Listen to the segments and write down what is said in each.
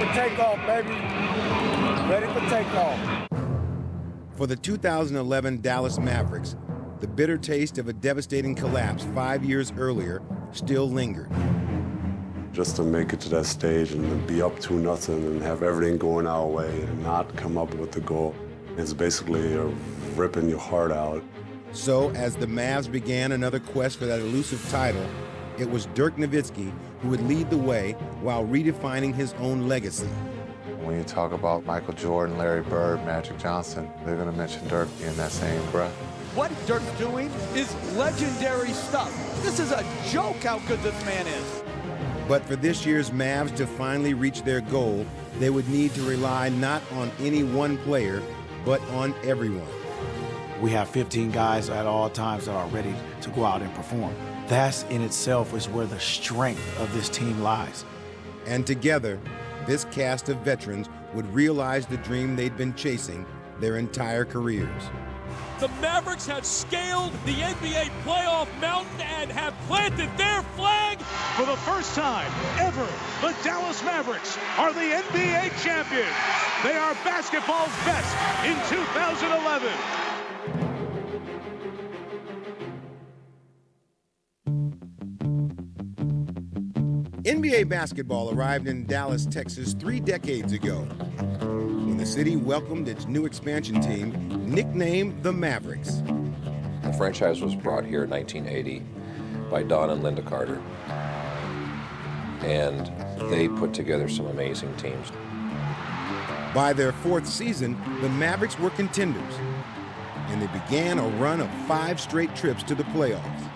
for takeoff, baby. Ready for takeoff. For the 2011 Dallas Mavericks, the bitter taste of a devastating collapse 5 years earlier still lingered. Just to make it to that stage and then be up 2-0 and have everything going our way and not come up with the goal, it's basically ripping your heart out. So as the Mavs began another quest for that elusive title, it was Dirk Nowitzki who would lead the way while redefining his own legacy. When you talk about Michael Jordan, Larry Bird, Magic Johnson, they're going to mention Dirk in that same breath. What Dirk's doing is legendary stuff. This is a joke how good this man is. But for this year's Mavs to finally reach their goal, they would need to rely not on any one player, but on everyone. We have 15 guys at all times that are ready to go out and perform. That in itself is where the strength of this team lies. And together, this cast of veterans would realize the dream they'd been chasing their entire careers. The Mavericks have scaled the NBA playoff mountain and have planted their flag. For the first time ever, the Dallas Mavericks are the NBA champions. They are basketball's best in 2011. NBA basketball arrived in Dallas, Texas 3 decades ago, when the city welcomed its new expansion team, nicknamed the Mavericks. The franchise was brought here in 1980 by Don and Linda Carter, and they put together some amazing teams. By their 4th season, the Mavericks were contenders, and they began a run of 5 straight trips to the playoffs.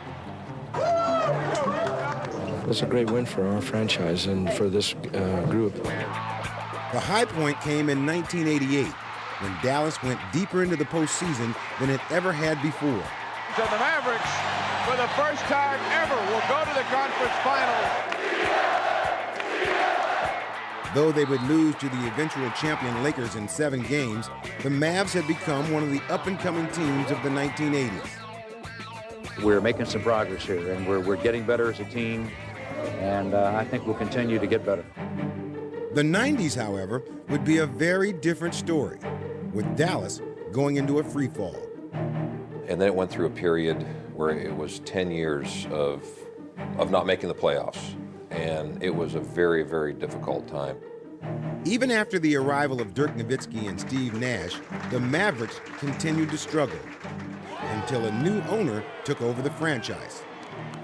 It's a great win for our franchise and for this group. The high point came in 1988, when Dallas went deeper into the postseason than it ever had before. So the Mavericks, for the first time ever, will go to the conference finals. Though they would lose to the eventual champion Lakers in 7 games, the Mavs had become one of the up-and-coming teams of the 1980s. We're making some progress here, and we're getting better as a team, and I think we'll continue to get better. The 90s, however, would be a very different story, with Dallas going into a free fall. And then it went through a period where it was 10 years of not making the playoffs, and it was a very, very difficult time. Even after the arrival of Dirk Nowitzki and Steve Nash, the Mavericks continued to struggle until a new owner took over the franchise.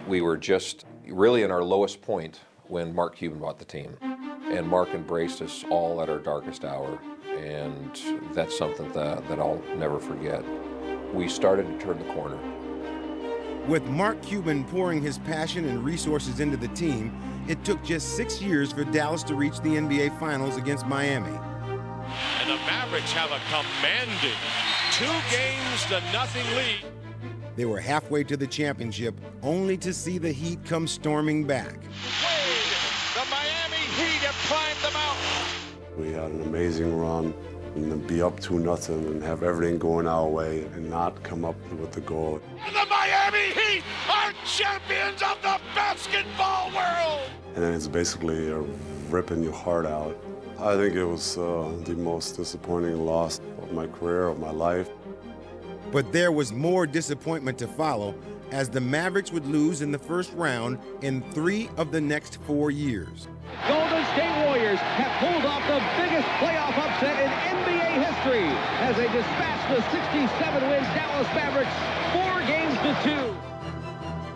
We were just really in our lowest point when Mark Cuban bought the team. And Mark embraced us all at our darkest hour, and that's something that I'll never forget. We started to turn the corner. With Mark Cuban pouring his passion and resources into the team, it took just 6 years for Dallas to reach the NBA Finals against Miami. And the Mavericks have a commanding 2-0 lead. They were halfway to the championship, only to see the Heat come storming back. The Miami Heat have climbed the mountain. We had an amazing run, and then be up 2-0 and have everything going our way and not come up with the goal. The Miami Heat are champions of the basketball world. And then it's basically ripping your heart out. I think it was the most disappointing loss of my career, of my life. But there was more disappointment to follow, as the Mavericks would lose in the first round in 3 of the next 4 years. Golden State Warriors have pulled off the biggest playoff upset in NBA history as they dispatch the 67-win Dallas Mavericks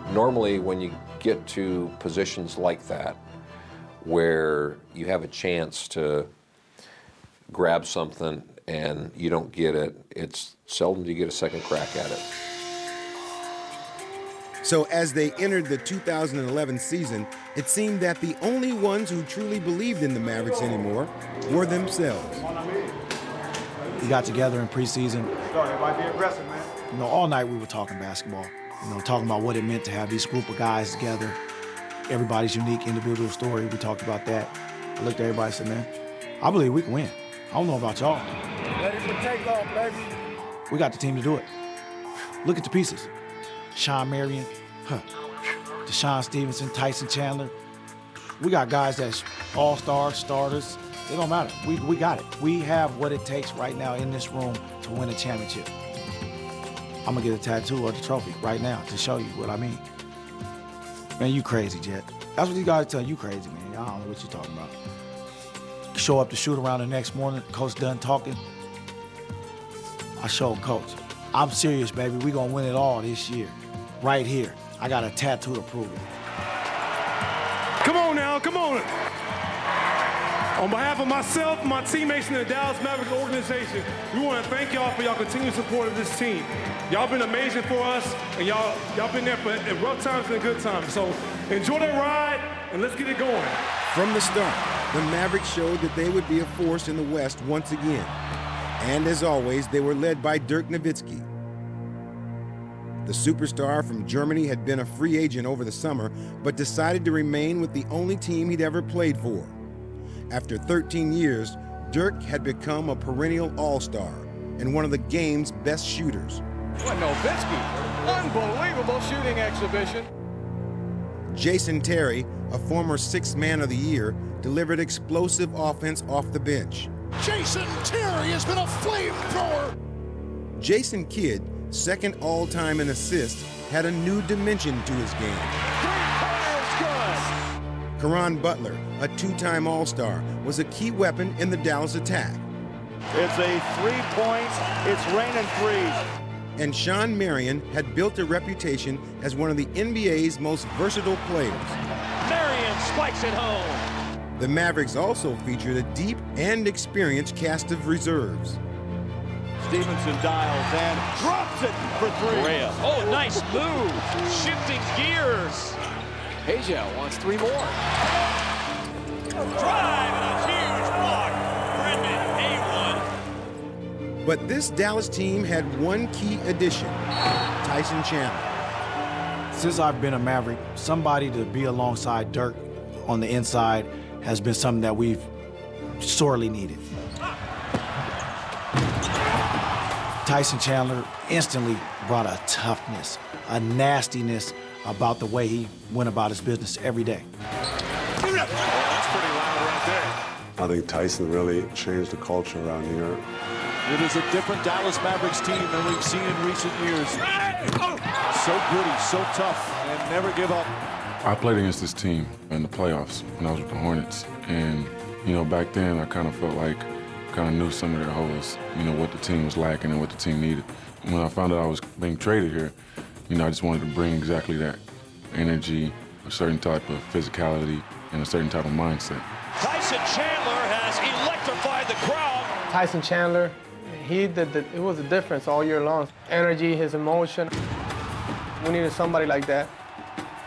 4-2. Normally, when you get to positions like that, where you have a chance to grab something and you don't get it, it's seldom you get a second crack at it. So as they entered the 2011 season, it seemed that the only ones who truly believed in the Mavericks anymore were themselves. We got together in preseason. It might be aggressive, man. You know, all night we were talking basketball. You know, talking about what it meant to have this group of guys together. Everybody's unique individual story. We talked about that. I looked at everybody and said, man, I believe we can win. I don't know about y'all. Ready for takeoff, baby. We got the team to do it. Look at the pieces. Sean Marion, Deshaun Stevenson, Tyson Chandler. We got guys that's all-stars, starters, It don't matter. We got it. We have what it takes right now in this room to win a championship. I'm gonna get a tattoo of the trophy right now to show you what I mean. Man, you crazy, Jet. That's what these guys tell you, crazy, man. I don't know what you're talking about. Show up to shoot around the next morning, coach done talking. I showed coach, I'm serious, baby. We gonna win it all this year, right here. I got a tattoo to prove it. Come on now, come on. On behalf of myself, my teammates in the Dallas Mavericks organization, we want to thank y'all for y'all continued support of this team. Y'all been amazing for us, and y'all been there for in rough times and good times. So enjoy that ride, and let's get it going. From the start, the Mavericks showed that they would be a force in the West once again. And as always, they were led by Dirk Nowitzki. The superstar from Germany had been a free agent over the summer, but decided to remain with the only team he'd ever played for. After 13 years, Dirk had become a perennial all-star and one of the game's best shooters. What Nowitzki, unbelievable shooting exhibition. Jason Terry, a former Sixth Man of the Year, delivered explosive offense off the bench. Jason Terry has been a flamethrower. Jason Kidd, second all-time in assists, had a new dimension to his game. Three-pointer's good. Caron Butler, a two-time All-Star, was a key weapon in the Dallas attack. It's a three-point, it's raining threes. And Sean Marion had built a reputation as one of the NBA's most versatile players. Marion spikes it home. The Mavericks also featured a deep and experienced cast of reserves. Stevenson dials and drops it for three. Correa. Oh, nice move. Shifting gears. Hazel wants three more. Drive and a huge block. Brendan A1. But this Dallas team had one key addition, Tyson Chandler. Since I've been a Maverick, somebody to be alongside Dirk on the inside has been something that we've sorely needed. Tyson Chandler instantly brought a toughness, a nastiness about the way he went about his business every day. That's pretty loud right there. I think Tyson really changed the culture around here. It is a different Dallas Mavericks team than we've seen in recent years. So gritty, so tough, and never give up. I played against this team in the playoffs when I was with the Hornets. And, you know, back then I kind of felt like I kind of knew some of their holes, you know, what the team was lacking and what the team needed. When I found out I was being traded here, you know, I just wanted to bring exactly that energy, a certain type of physicality, and a certain type of mindset. Tyson Chandler has electrified the crowd. Tyson Chandler, it was a difference all year long. Energy, his emotion. We needed somebody like that.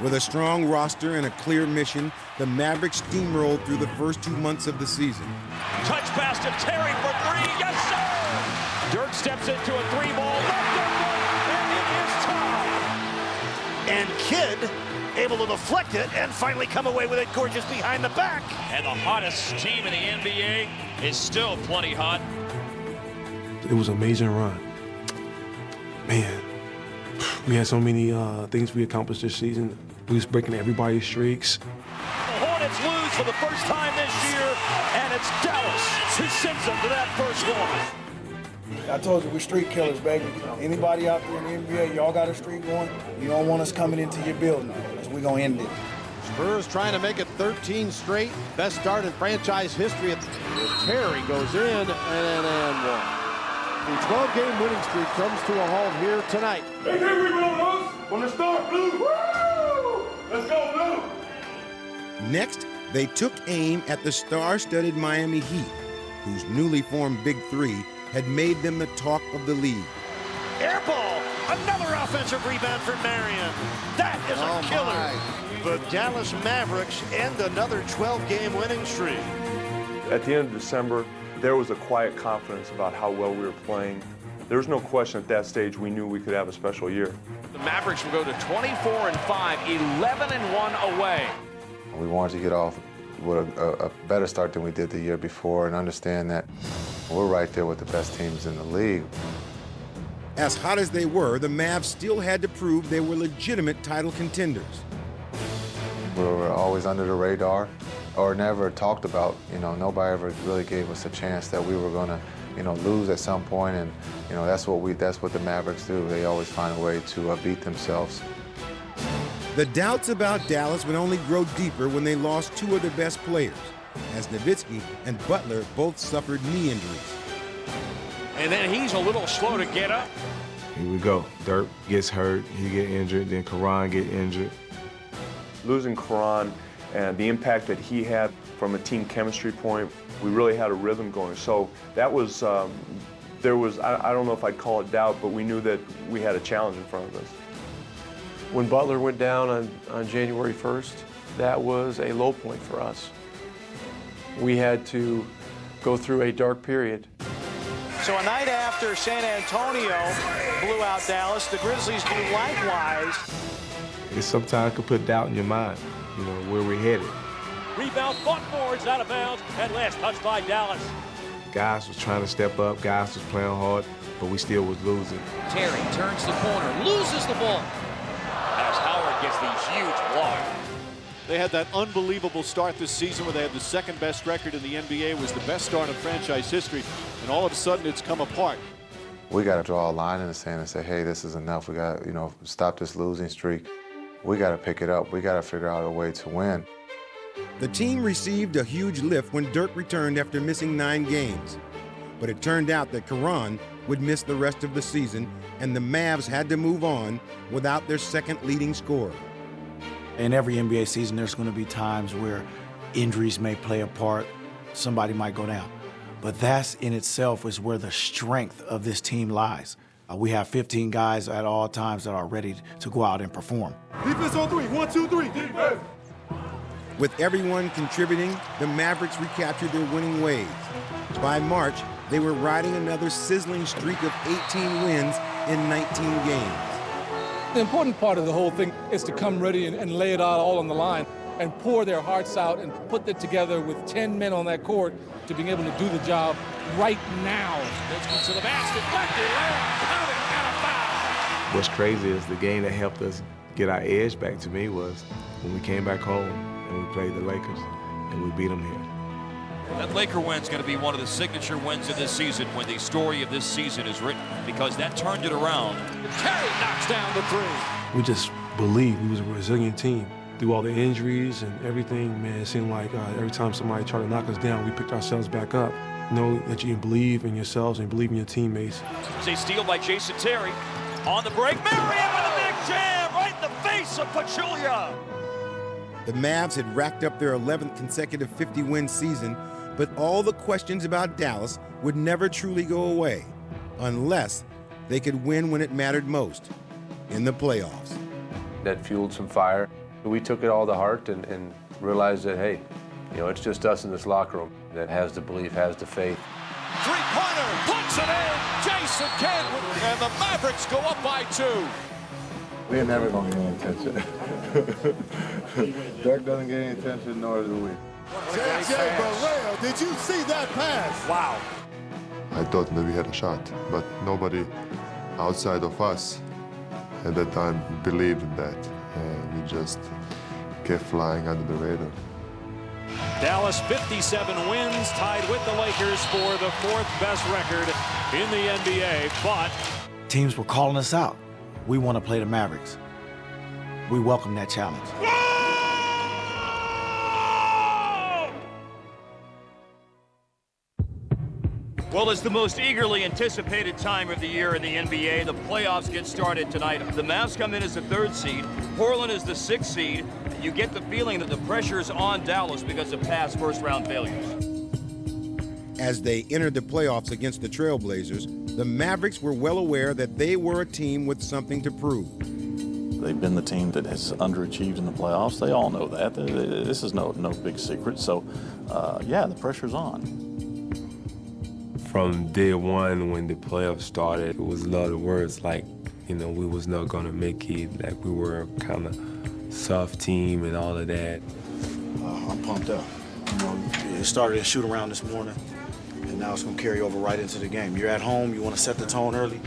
With a strong roster and a clear mission, the Mavericks steamrolled through the first 2 months of the season. Touch pass to Terry for three. Yes, sir! Dirk steps into a three ball. Left and it is tied. And Kidd able to deflect it and finally come away with it gorgeous behind the back. And the hottest team in the NBA is still plenty hot. It was an amazing run. Man, we had so many things we accomplished this season. We was breaking everybody's streaks. The Hornets lose for the first time this year, and it's Dallas who sends them to that first one. I told you, we're streak killers, baby. Anybody out there in the NBA, y'all got a streak going, you don't want us coming into your building, because we're going to end it. Spurs trying to make it 13 straight. Best start in franchise history. Terry goes in and one. The 12-game winning streak comes to a halt here tonight. Hey, here we go, Rose. On the start, Blue. Woo! Let's go, Blue. Next, they took aim at the star-studded Miami Heat, whose newly formed Big Three had made them the talk of the league. Air ball. Another offensive rebound for Marion. That is a killer. The Dallas Mavericks end another 12-game winning streak. At the end of December, there was a quiet confidence about how well we were playing. There was no question at that stage we knew we could have a special year. The Mavericks will go to 24-5, 11-1 away. We wanted to get off with a better start than we did the year before and understand that we're right there with the best teams in the league. As hot as they were, the Mavs still had to prove they were legitimate title contenders. We were always under the radar. or never talked about. You know, nobody ever really gave us a chance that we were going to, you know, lose at some point, and you know that's what the Mavericks do. They always find a way to beat themselves. The doubts about Dallas would only grow deeper when they lost two of their best players, as Nowitzki and Butler both suffered knee injuries. And then he's a little slow to get up. Here we go. Dirk gets hurt, he get injured, then Karan get injured. Losing Karan and the impact that he had from a team chemistry point, we really had a rhythm going. So that was, I don't know if I'd call it doubt, but we knew that we had a challenge in front of us. When Butler went down on January 1st, that was a low point for us. We had to go through a dark period. So a night after San Antonio blew out Dallas, the Grizzlies do likewise. It sometimes could put doubt in your mind, you know, where we're headed. Rebound, butt boards out of bounds, and last touch by Dallas. Guys was trying to step up, guys was playing hard, but we still was losing. Terry turns the corner, loses the ball. As Howard gets the huge block. They had that unbelievable start this season where they had the second best record in the NBA. It was the best start in franchise history, and all of a sudden it's come apart. We got to draw a line in the sand and say, hey, this is enough. We got to, you know, stop this losing streak. We got to pick it up. We got to figure out a way to win. The team received a huge lift when Dirk returned after missing 9 games. But it turned out that Karan would miss the rest of the season, and the Mavs had to move on without their second leading scorer. In every NBA season, there's going to be times where injuries may play a part. Somebody might go down. But that's in itself is where the strength of this team lies. We have 15 guys at all times that are ready to go out and perform. Defense on 3. 1, 2, 3. Defense. With everyone contributing, the Mavericks recaptured their winning ways. By March, they were riding another sizzling streak of 18 wins in 19 games. The important part of the whole thing is to come ready and lay it out all on the line and pour their hearts out and put it together with 10 men on that court to being able to do the job right now. Let's to the basket, What's crazy is the game that helped us get our edge back to me was when we came back home and we played the Lakers and we beat them here. That Laker win's going to be one of the signature wins of this season when the story of this season is written, because that turned it around. Terry knocks down the 3. We just believed we was a resilient team. Through all the injuries and everything, man, it seemed like every time somebody tried to knock us down, we picked ourselves back up. Know that you can believe in yourselves and believe in your teammates. It's a steal by Jason Terry. On the break, Marion with a big jam right in the face of Pachulia. The Mavs had racked up their 11th consecutive 50-win season, but all the questions about Dallas would never truly go away unless they could win when it mattered most, in the playoffs. That fueled some fire. We took it all to heart and realized that, hey, you know, it's just us in this locker room that has the belief, has the faith. Three-pointer, puts it in. Jason Kidd, and the Mavericks go up by 2. We're never going to get any attention. Dirk doesn't get any attention, nor do we. J.J. Barea, did you see that pass? Wow. I thought that we had a shot, but nobody outside of us at that time believed in that. We just kept flying under the radar. Dallas 57 wins, tied with the Lakers for the 4th best record in the NBA, but Teams were calling us out. We want to play the Mavericks. We welcome that challenge. Well, it's the most eagerly anticipated time of the year in the NBA. The playoffs get started tonight. The Mavs come in as the 3rd seed. Portland is the 6th seed. You get the feeling that the pressure is on Dallas because of past first-round failures. As they entered the playoffs against the Trailblazers, the Mavericks were well aware that they were a team with something to prove. They've been the team that has underachieved in the playoffs. They all know that. This is no big secret. So, yeah, the pressure's on. From day one when the playoffs started, it was a lot of words like, you know, we was not gonna make it, like we were kind of soft team and all of that. I'm pumped up. You know, it started a shoot around this morning, and now it's gonna carry over right into the game. You're at home, you wanna set the tone early,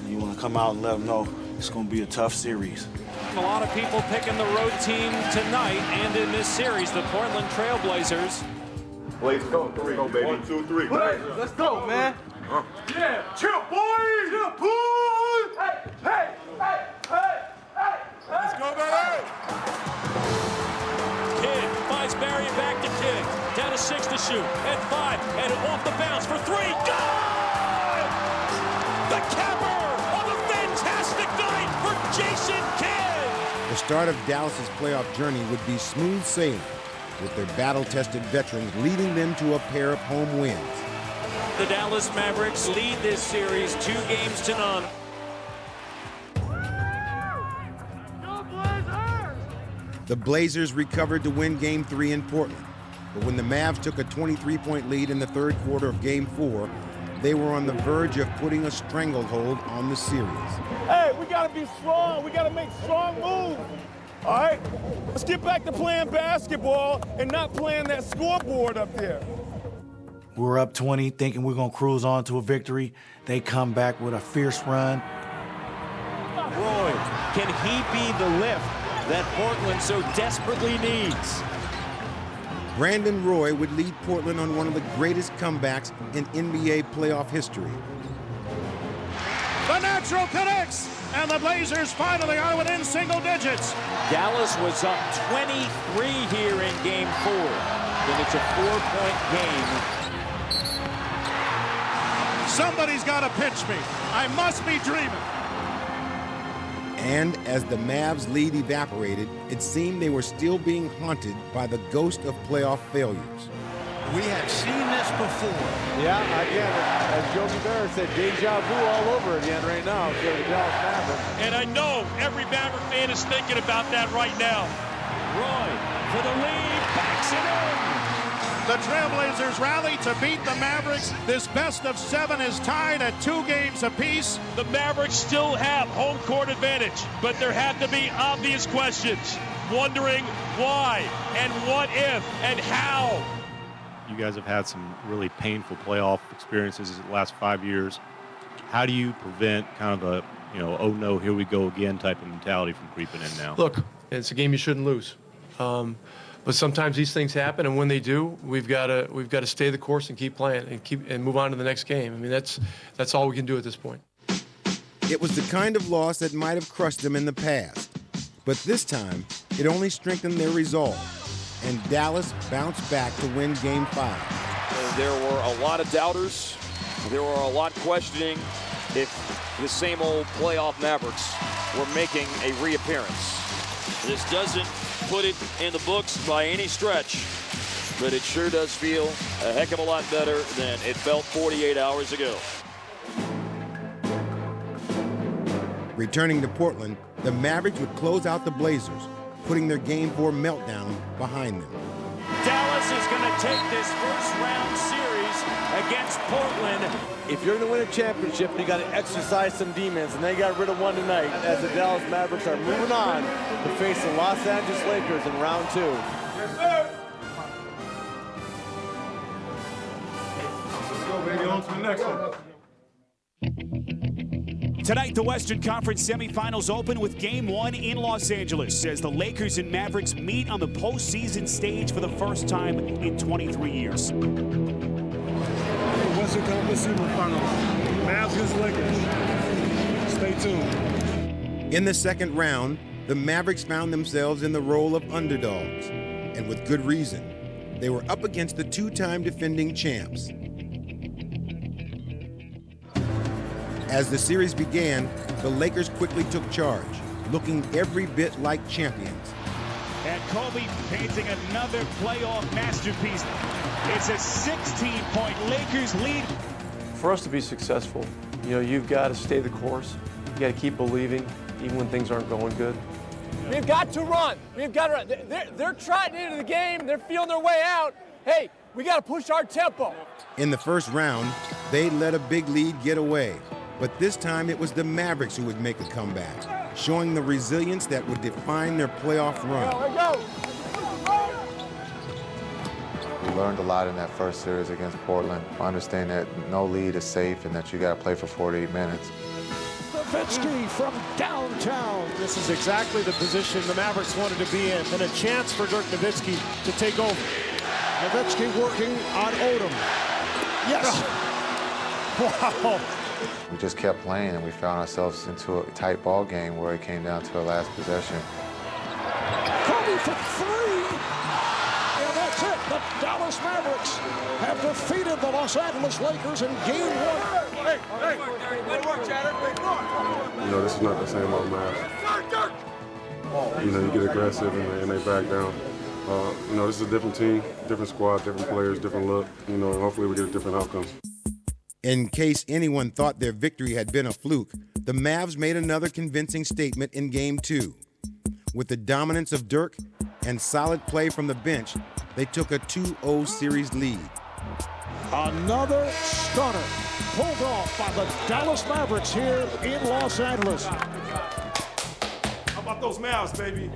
and you wanna come out and let them know it's gonna be a tough series. and a lot of people picking the road team tonight and in this series, the Portland Trailblazers. Let's go, baby. 1, 2, 3. Let's go, man. Yeah, chill, boys! Chill, boys! Hey! Let's go, baby! Kidd finds Barry back to Kidd. Down to 6 to shoot. At 5. And off the bounce for 3. Good! The capper of a fantastic night for Jason Kidd! The start of Dallas's playoff journey would be smooth sailing, with their battle-tested veterans leading them to a pair of home wins. The Dallas Mavericks lead this series 2-0. The Blazers recovered to win Game 3 in Portland, but when the Mavs took a 23-point lead in the third quarter of Game 4, they were on the verge of putting a stranglehold on the series. Hey, we gotta be strong. We gotta make strong moves. All right? Let's get back to playing basketball and not playing that scoreboard up there. We were up 20, thinking we're going to cruise on to a victory. They come back with a fierce run. Roy, can he be the lift that Portland so desperately needs? Brandon Roy would lead Portland on one of the greatest comebacks in NBA playoff history. The natural connects, and the Blazers finally are within single digits. Dallas was up 23 here in Game 4. Then it's a 4-point game. Somebody's got to pitch me. I must be dreaming. And as the Mavs' lead evaporated, it seemed they were still being haunted by the ghost of playoff failures. We have seen this before. Yeah, again, as Yogi Berra said, deja vu all over again right now for the Dallas Mavericks. And I know every Maverick fan is thinking about that right now. Roy for the lead, backs it in. The Trailblazers rally to beat the Mavericks. This best of 7 is tied at 2 games apiece. The Mavericks still have home court advantage, but there have to be obvious questions. Wondering why and what if and how. You guys have had some really painful playoff experiences the last 5 years. How do you prevent kind of a, oh no, here we go again type of mentality from creeping in now? Look, it's a game you shouldn't lose. But sometimes these things happen, and when they do, we've got to stay the course and keep playing and move on to the next game. I mean, that's all we can do at this point. It was the kind of loss that might have crushed them in the past, but this time it only strengthened their resolve, and Dallas bounced back to win Game 5. There were a lot of doubters. There were a lot questioning if the same old playoff Mavericks were making a reappearance. This doesn't put it in the books by any stretch, but it sure does feel a heck of a lot better than it felt 48 hours ago. Returning to Portland, the Mavericks would close out the Blazers, putting their Game 4 meltdown behind them. Dallas is going to take this first round series against Portland. If you're going to win a championship, you got to exercise some demons, and they got rid of one tonight as the Dallas Mavericks are moving on to face the Los Angeles Lakers in round 2. Yes, sir. Let's go, baby. On to the next one. Tonight, the Western Conference semifinals open with Game 1 in Los Angeles as the Lakers and Mavericks meet on the postseason stage for the first time in 23 years. Western Conference semifinals, Mavs against Lakers. Stay tuned. In the second round, the Mavericks found themselves in the role of underdogs, and with good reason. They were up against the two-time defending champs. As the series began, the Lakers quickly took charge, looking every bit like champions. And Kobe painting another playoff masterpiece. It's a 16-point Lakers lead. For us to be successful, you've got to stay the course. You got to keep believing, even when things aren't going good. We've got to run. We've got to run. They're trotting into the game. They're feeling their way out. Hey, we got to push our tempo. In the first round, they let a big lead get away. But this time it was the Mavericks who would make a comeback, showing the resilience that would define their playoff run. We learned a lot in that first series against Portland. Understand that no lead is safe and that you got to play for 48 minutes. Nowitzki from downtown. This is exactly the position the Mavericks wanted to be in, and a chance for Dirk Nowitzki to take over. Nowitzki working on Odom. Yes. Wow. We just kept playing, and we found ourselves into a tight ball game where it came down to a last possession. Kobe for three. And that's it. The Dallas Mavericks have defeated the Los Angeles Lakers in Game 1. Hey, good work, Chatter. You know, this is not the same old Mavs. You know, you get aggressive and they back down. You know, this is a different team, different squad, different players, different look. You know, hopefully we get a different outcome. In case anyone thought their victory had been a fluke, the Mavs made another convincing statement in Game 2. With the dominance of Dirk and solid play from the bench, they took a 2-0 series lead. Another stunner pulled off by the Dallas Mavericks here in Los Angeles. How about those Mavs, baby?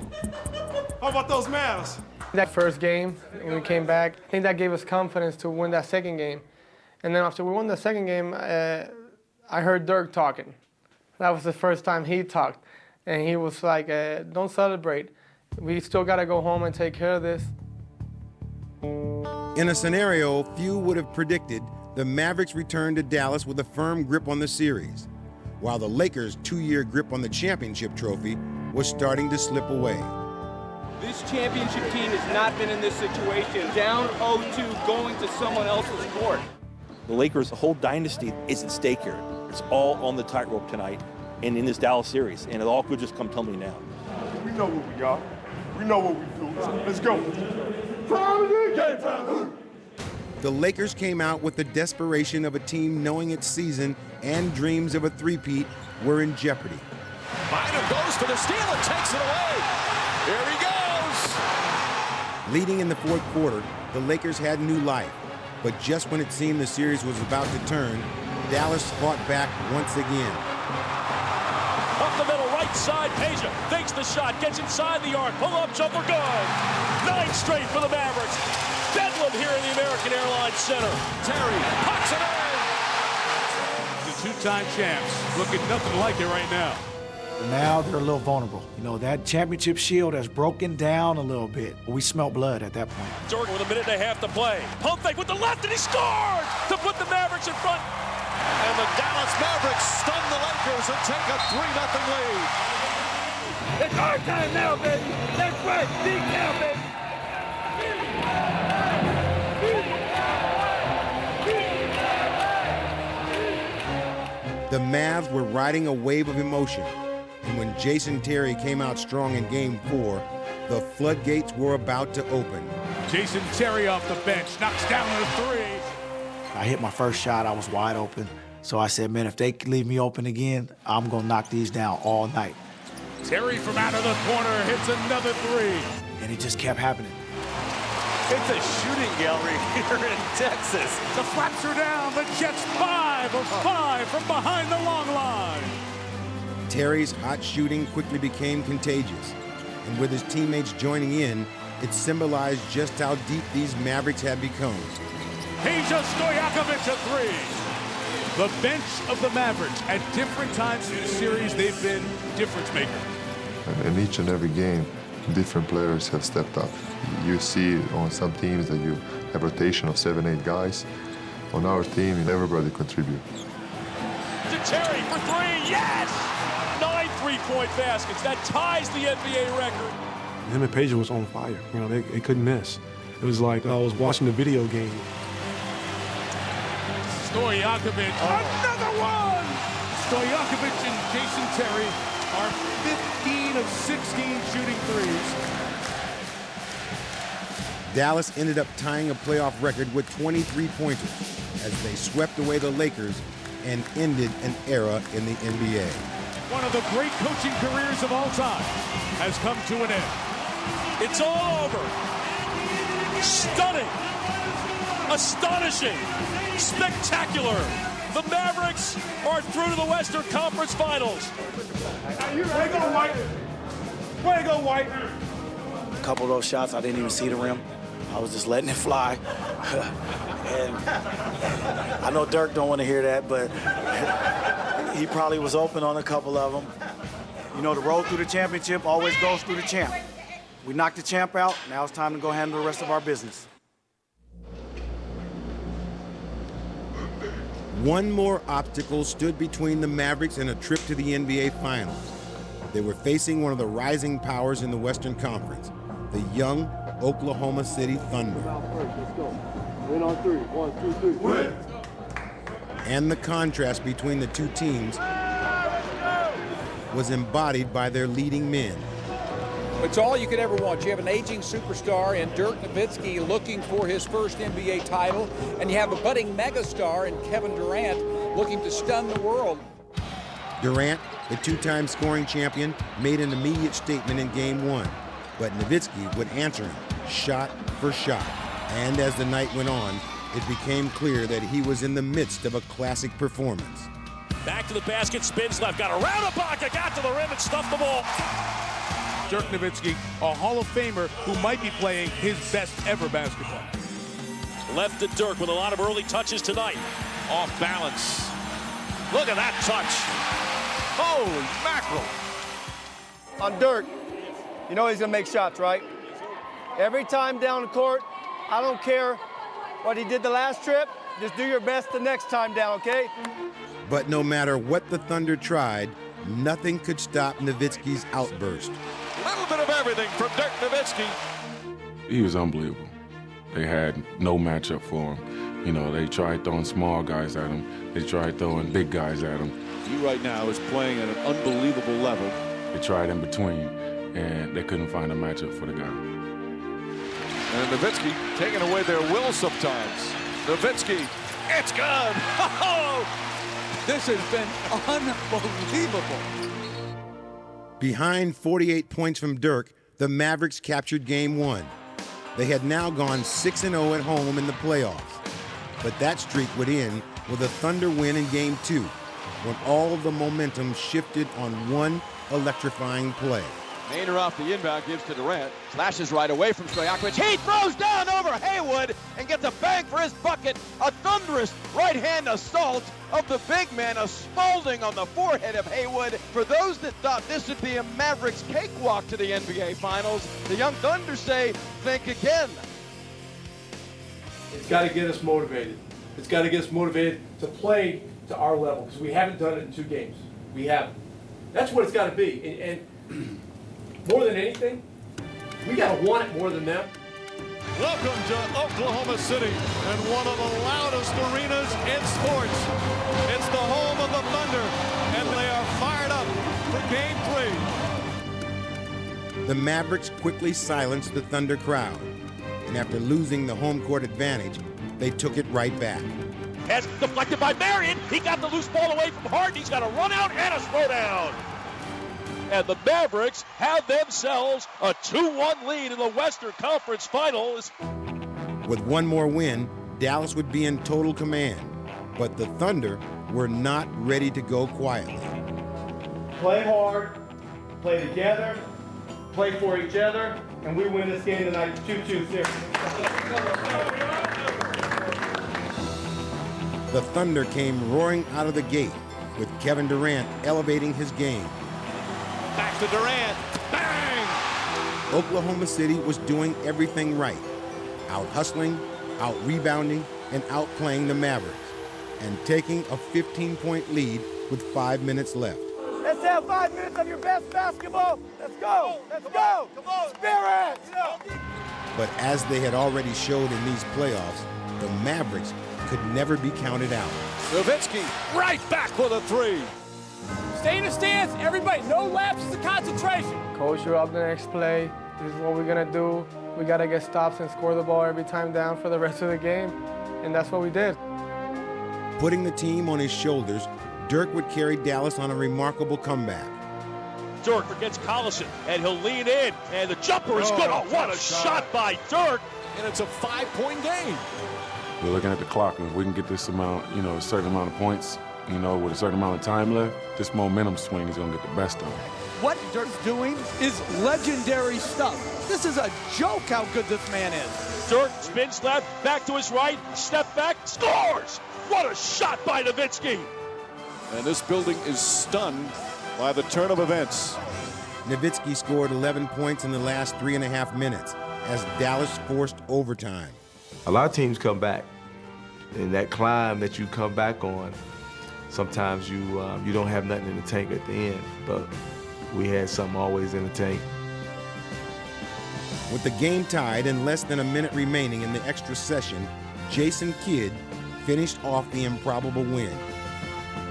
How about those Mavs? That first game, when we came back, I think that gave us confidence to win that second game. And then after we won the second game, I heard Dirk talking. That was the first time he talked. And he was like, don't celebrate. We still got to go home and take care of this. In a scenario few would have predicted, the Mavericks returned to Dallas with a firm grip on the series, while the Lakers' 2-year grip on the championship trophy was starting to slip away. This championship team has not been in this situation. Down 0-2, going to someone else's court. The Lakers' whole dynasty is at stake here. It's all on the tightrope tonight and in this Dallas series, and it all could just come tumbling down. We know what we got. We know what we do. Let's go. Game time. The Lakers came out with the desperation of a team knowing its season and dreams of a three-peat were in jeopardy. Bynum goes for the steal and takes it away. Here he goes. Leading in the fourth quarter, the Lakers had new life. But just when it seemed the series was about to turn, Dallas fought back once again. Up the middle, right side, Peja fakes the shot, gets inside the arc, pull-up jumper, good. 9 straight for the Mavericks. Bedlam here in the American Airlines Center. Terry pucks it in. The two-time champs looking nothing like it right now. Now they're a little vulnerable. You know, that championship shield has broken down a little bit. We smell blood at that point. Dirk with a minute and a half to play. Pump fake with the left, and he scored to put the Mavericks in front. And the Dallas Mavericks stun the Lakers and take a 3-0 lead. It's our time now, baby. That's right. Big now, baby. The Mavs were riding a wave of emotion, and when Jason Terry came out strong in Game 4, the floodgates were about to open. Jason Terry off the bench, knocks down the 3. I hit my first shot, I was wide open. So I said, man, if they leave me open again, I'm gonna knock these down all night. Terry from out of the corner hits another 3. And it just kept happening. It's a shooting gallery here in Texas. The flaps are down. The Jets 5 of 5 from behind the long line. Terry's hot shooting quickly became contagious, and with his teammates joining in, it symbolized just how deep these Mavericks had become. Peja Stojakovic a 3. The bench of the Mavericks. At different times in the series, they've been difference makers. In each and every game, different players have stepped up. You see on some teams that you have rotation of 7-8 guys. On our team, everybody contributes. To Terry for 3, yes! 9 3-point baskets. That ties the NBA record. Him and Peja was on fire. You know, they couldn't miss. It was like I was watching a video game. Stojakovic, another one! Stojakovic and Jason Terry are 15 of 16 shooting threes. Dallas ended up tying a playoff record with 23 pointers as they swept away the Lakers and ended an era in the NBA. One of the great coaching careers of all time has come to an end. It's all over. Stunning. Astonishing. Spectacular. The Mavericks are through to the Western Conference Finals. Way to go, White. Way to go, White. A couple of those shots, I didn't even see the rim. I was just letting it fly. And I know Dirk don't want to hear that, but he probably was open on a couple of them. You know, the road through the championship always goes through the champ. We knocked the champ out. Now it's time to go handle the rest of our business. One more obstacle stood between the Mavericks and a trip to the NBA Finals. They were facing one of the rising powers in the Western Conference, the young Oklahoma City Thunder. Win on 3. 1, 2, 3. Win! And the contrast between the two teams was embodied by their leading men. It's all you could ever want. You have an aging superstar in Dirk Nowitzki looking for his first NBA title, and you have a budding megastar in Kevin Durant looking to stun the world. Durant, the two-time scoring champion, made an immediate statement in Game 1, but Nowitzki would answer him shot for shot. And as the night went on, it became clear that he was in the midst of a classic performance. Back to the basket, spins left, got around the pocket, got to the rim and stuffed the ball. Dirk Nowitzki, a Hall of Famer who might be playing his best ever basketball. Left to Dirk with a lot of early touches tonight. Off balance. Look at that touch. Holy mackerel. On Dirk, you know he's going to make shots, right? Every time down the court, I don't care what he did the last trip, just do your best the next time down, okay? But no matter what the Thunder tried, nothing could stop Nowitzki's outburst. A little bit of everything from Dirk Nowitzki. He was unbelievable. They had no matchup for him. You know, they tried throwing small guys at him. They tried throwing big guys at him. He right now is playing at an unbelievable level. They tried in between, and they couldn't find a matchup for the guy. And Nowitzki taking away their will sometimes. Nowitzki, it's good. This has been unbelievable. Behind 48 points from Dirk, the Mavericks captured Game 1. They had now gone 6-0 at home in the playoffs. But that streak would end with a Thunder win in Game 2, when all of the momentum shifted on one electrifying play. Maynard off the inbound, gives to Durant. Slashes right away from Stojakovic. He throws down over Haywood and gets a bang for his bucket. A thunderous right-hand assault of the big man, a Spalding on the forehead of Haywood. For those that thought this would be a Mavericks cakewalk to the NBA Finals, the young Thunder say, think again. It's got to get us motivated. It's got to get us motivated to play to our level, because we haven't done it in 2 games. We haven't. That's what it's got to be. And more than anything, we got to want it more than them. Welcome to Oklahoma City and one of the loudest arenas in sports. It's the home of the Thunder, and they are fired up for Game 3. The Mavericks quickly silenced the Thunder crowd, and after losing the home court advantage, they took it right back. As deflected by Marion, he got the loose ball away from Harden. He's got a run out and a slowdown. And the Mavericks have themselves a 2-1 lead in the Western Conference Finals. With one more win, Dallas would be in total command, but the Thunder were not ready to go quietly. Play hard, play together, play for each other, and we win this game tonight 2-2 series. The Thunder came roaring out of the gate, with Kevin Durant elevating his game. Back to Durant. Bang! Oklahoma City was doing everything right, out-hustling, out-rebounding, and outplaying the Mavericks, and taking a 15-point lead with 5 minutes left. Let's have 5 minutes of your best basketball. Let's go. Let's go. Come on. Spirit. But as they had already showed in these playoffs, the Mavericks could never be counted out. Nowitzki right back with a 3. Stay in the stance, everybody. No lapses of concentration. Coach, you're up the next play. This is what we're going to do. We got to get stops and score the ball every time down for the rest of the game. And that's what we did. Putting the team on his shoulders, Dirk would carry Dallas on a remarkable comeback. Dirk forgets Collison, and he'll lean in, and the jumper is good. Oh, what a shot by Dirk, and it's a 5-point game. We're looking at the clock, and if we can get this amount, a certain amount of points, with a certain amount of time left, this momentum swing is going to get the best of it. What Dirk's doing is legendary stuff. This is a joke how good this man is. Dirk spins left, back to his right, step back, scores! What a shot by Nowitzki! And this building is stunned by the turn of events. Nowitzki scored 11 points in the last 3.5 minutes as Dallas forced overtime. A lot of teams come back, and that climb that you come back on, sometimes you don't have nothing in the tank at the end, but we had something always in the tank. With the game tied and less than a minute remaining in the extra session, Jason Kidd finished off the improbable win.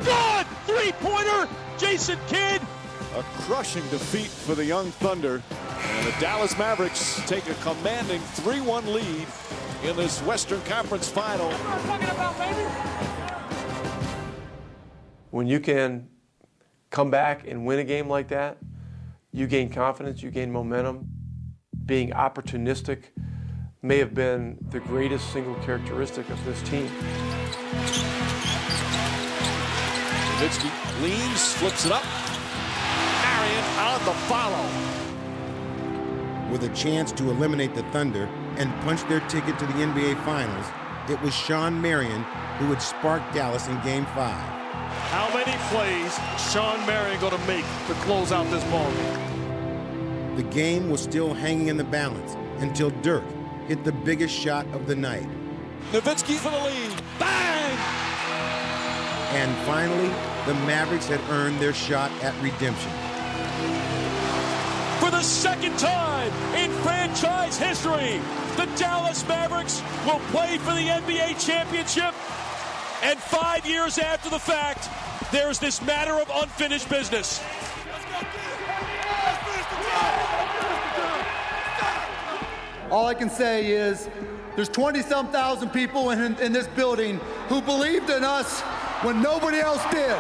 Good three-pointer, Jason Kidd. A crushing defeat for the young Thunder. And the Dallas Mavericks take a commanding 3-1 lead in this Western Conference Final. When you can come back and win a game like that, you gain confidence, you gain momentum. Being opportunistic may have been the greatest single characteristic of this team. Nowitzki leans, flips it up. Marion on the follow. With a chance to eliminate the Thunder and punch their ticket to the NBA Finals, it was Shawn Marion who would spark Dallas in Game 5. How many plays Shawn Marion going to make to close out this ball game? The game was still hanging in the balance until Dirk hit the biggest shot of the night. Nowitzki for the lead. Bang! And finally, the Mavericks had earned their shot at redemption. For the second time in franchise history, the Dallas Mavericks will play for the NBA championship. And 5 years after the fact, there's this matter of unfinished business. All I can say is there's 20-some thousand people in this building who believed in us when nobody else did.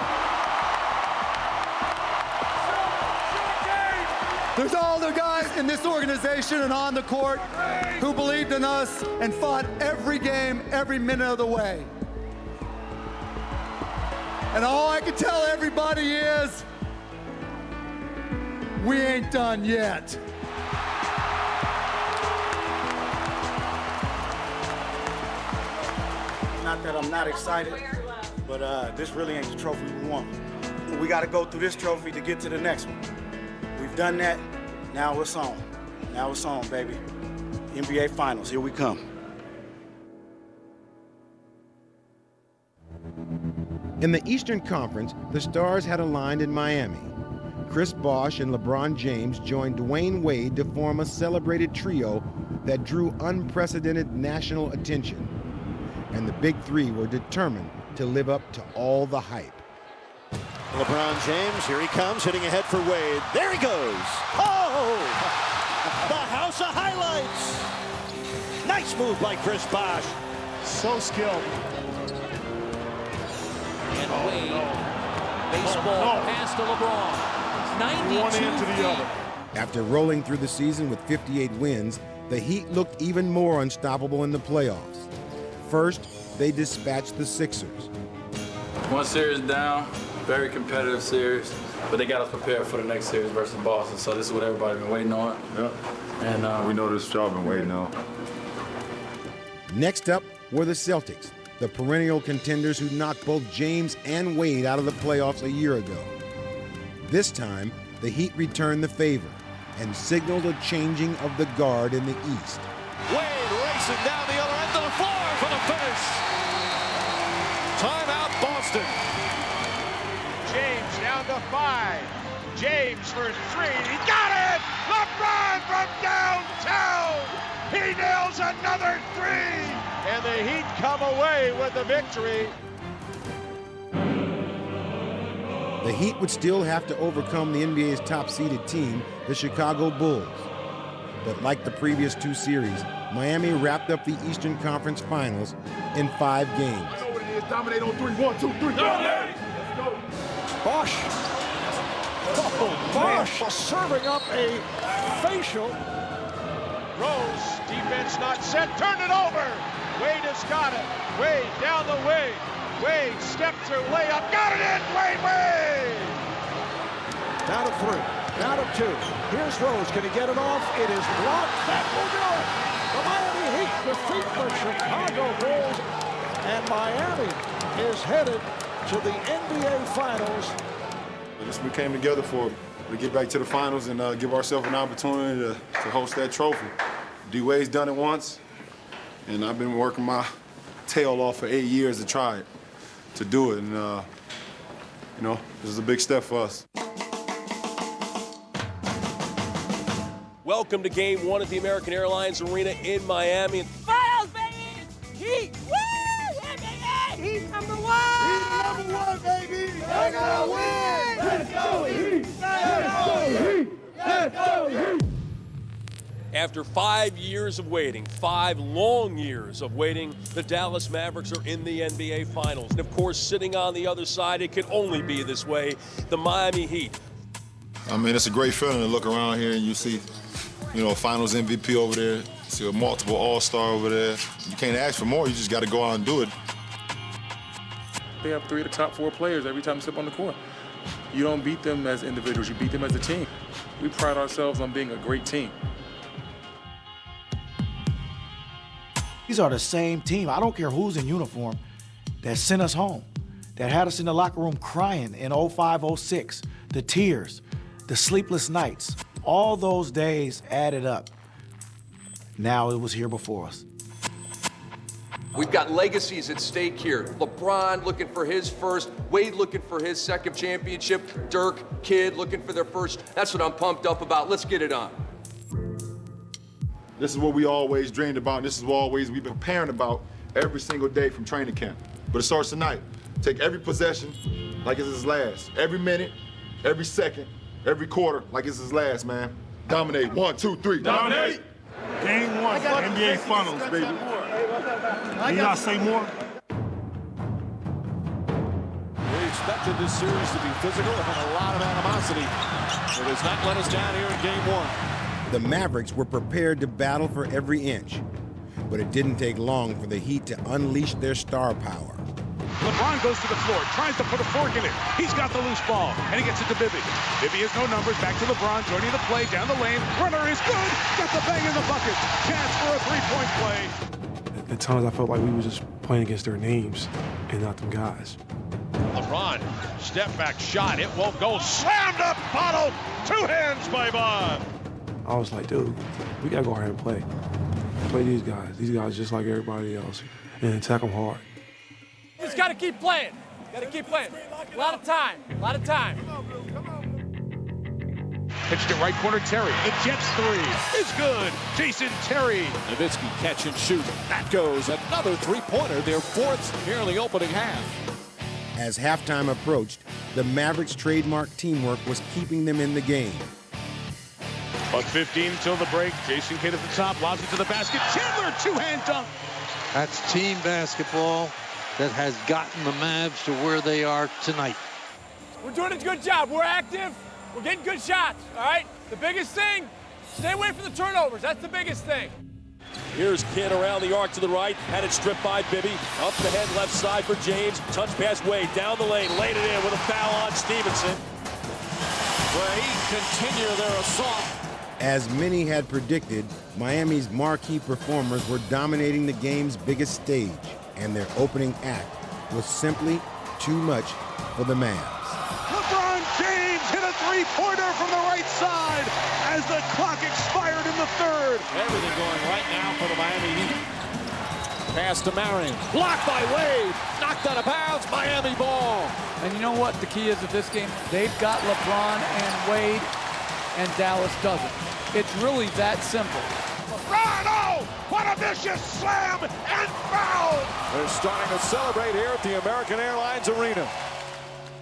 There's all the guys in this organization and on the court who believed in us and fought every game, every minute of the way. And all I can tell everybody is we ain't done yet. Not that I'm not excited, but this really ain't the trophy we want. We got to go through this trophy to get to the next one. We've done that. Now it's on. Now it's on, baby. NBA Finals, here we come. In the Eastern Conference, the Stars had aligned in Miami. Chris Bosh and LeBron James joined Dwayne Wade to form a celebrated trio that drew unprecedented national attention. And the Big Three were determined to live up to all the hype. LeBron James, here he comes, hitting ahead for Wade. There he goes. Oh! The house of highlights. Nice move by Chris Bosh. So skilled. And Wade, baseball pass to LeBron. 92 one end to the other. After rolling through the season with 58 wins, the Heat looked even more unstoppable in the playoffs. First, they dispatched the Sixers. One series down, very competitive series, but they got us prepared for the next series versus Boston, so this is what everybody's been waiting on. Yeah. And we know this job been waiting on. Next up were the Celtics, the perennial contenders who knocked both James and Wade out of the playoffs a year ago. This time, the Heat returned the favor and signaled a changing of the guard in the East. Wade racing down the other end of the floor for the finish. Timeout, Boston. James down to 5. James for 3. He got it! LeBron from downtown! He nails another 3! And the Heat come away with the victory. The Heat would still have to overcome the NBA's top-seeded team, the Chicago Bulls. But like the previous two series, Miami wrapped up the Eastern Conference Finals in 5 games. I know what it is. Dominate on 3. 1, 2, 3. Dominate! Let's go. Bosh. Oh, Bosh serving up a facial. Rose, defense not set, turn it over. Wade has got it. Wade down the way. Wade step through layup, got it in. Wade. Down to 3, down to 2. Here's Rose, can he get it off? It is blocked, that will do it. The Miami Heat defeat the Chicago Bulls, and Miami is headed to the NBA Finals. We came together to get back to the finals and give ourselves an opportunity to host that trophy. D-Wade's done it once, and I've been working my tail off for 8 years to try it, to do it. And, you know, this is a big step for us. Welcome to Game 1 at the American Airlines Arena in Miami. Finals, baby! Heat! Woo! Yeah, baby! Heat number one! Heat number one, baby! Let's go, win! Let's go, Heat! Let's go, Heat! Let's go, Heat! After 5 years of waiting, 5 long years of waiting, the Dallas Mavericks are in the NBA Finals. And of course, sitting on the other side, it can only be this way, the Miami Heat. I mean, it's a great feeling to look around here and you see, you know, Finals MVP over there, see a multiple All-Star over there. You can't ask for more, you just got to go out and do it. They have 3 of the top 4 players every time they step on the court. You don't beat them as individuals, you beat them as a team. We pride ourselves on being a great team. These are the same team, I don't care who's in uniform, that sent us home, that had us in the locker room crying in 05, 06, the tears, the sleepless nights. All those days added up. Now it was here before us. We've got legacies at stake here. LeBron looking for his first, Wade looking for his second championship, Dirk, Kidd looking for their first. That's what I'm pumped up about. Let's get it on. This is what we always dreamed about, and this is what always we've been preparing about every single day from training camp. But it starts tonight. Take every possession like it's his last. Every minute, every second, every quarter like it's his last, man. Dominate. 1, 2, 3. Dominate! Game 1, NBA Finals, baby. You gotta say more? We expected this series to be physical and a lot of animosity. It has not let us down here in Game 1. The Mavericks were prepared to battle for every inch, but it didn't take long for the Heat to unleash their star power. LeBron goes to the floor, tries to put a fork in it. He's got the loose ball, and he gets it to Bibby. Bibby has no numbers, back to LeBron, joining the play, down the lane. Runner is good, got the bang in the bucket. Chance for a three-point play. At times I felt like we were just playing against their names and not them guys. LeBron, step back shot, it won't go. Slammed up, bottle, 2 hands by Bob. I was like, dude, we gotta go ahead and play. Play these guys. These guys just like everybody else, and attack them hard. Just got to keep playing. Got to keep playing. A lot of time. A lot of time. Pitched it right corner, Terry. The Jets 3 is good. Jason Terry. Nowitzki catch and shoot. That goes. Another three-pointer, their 4th here in the opening half. As halftime approached, the Mavericks' trademark teamwork was keeping them in the game. $1:15 till the break. Jason Kidd at the top, lobs it to the basket. Chandler, 2-hand dunk. That's team basketball that has gotten the Mavs to where they are tonight. We're doing a good job. We're active. We're getting good shots, all right? The biggest thing, stay away from the turnovers. That's the biggest thing. Here's Kidd around the arc to the right, had it stripped by Bibby. Up the head left side for James. Touch pass Wade, down the lane, laid it in with a foul on Stevenson. They continue their assault. As many had predicted, Miami's marquee performers were dominating the game's biggest stage, and their opening act was simply too much for the Mavs. LeBron James hit a three-pointer from the right side as the clock expired in the 3rd. Everything going right now for the Miami Heat. Pass to Marion. Blocked by Wade. Knocked out of bounds. Miami ball. And you know what the key is of this game? They've got LeBron and Wade, and Dallas doesn't. It's really that simple. LeBron, oh, what a vicious slam and foul! They're starting to celebrate here at the American Airlines Arena.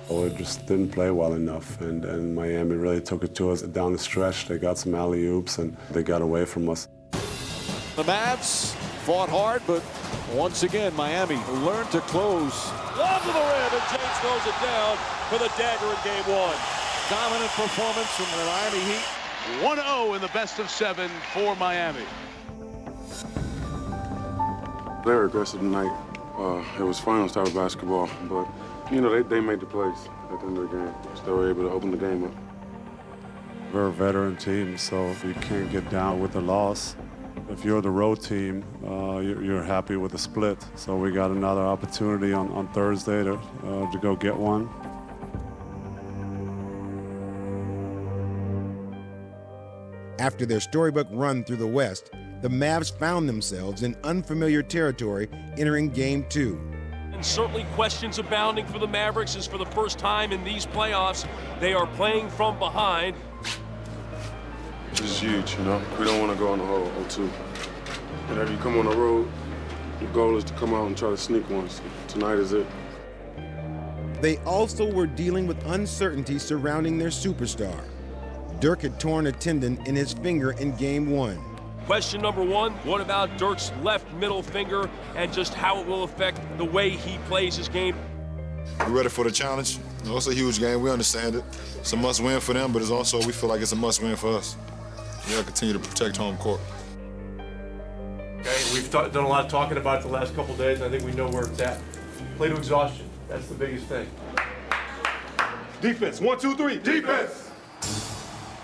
We just didn't play well enough, and Miami really took it to us down the stretch. They got some alley-oops, and they got away from us. The Mavs fought hard, but once again, Miami learned to close. Lob to the rim, and James throws it down for the dagger in Game 1. Dominant performance from the Miami Heat. 1-0 in the best of 7 for Miami. They were aggressive tonight. It was finals type of basketball, but, you know, they made the plays at the end of the game. So they were able to open the game up. We're a veteran team, so we can't get down with the loss. If you're the road team, you're happy with the split. So we got another opportunity on Thursday to go get one. After their storybook run through the West, the Mavs found themselves in unfamiliar territory entering Game 2. And certainly questions abounding for the Mavericks as for the first time in these playoffs, they are playing from behind. This is huge, you know. We don't want to go on the whole 0-2. Whenever you come on the road, the goal is to come out and try to sneak one. So tonight is it. They also were dealing with uncertainty surrounding their superstar. Dirk had torn a tendon in his finger in Game 1. Question number one, what about Dirk's left middle finger and just how it will affect the way he plays his game? We're ready for the challenge. You know, it's a huge game. We understand it. It's a must-win for them, but it's also, we feel like it's a must-win for us. We got to continue to protect home court. Okay, we've done a lot of talking about it the last couple days, and I think we know where it's at. Play to exhaustion. That's the biggest thing. Defense, 1, 2, 3, defense!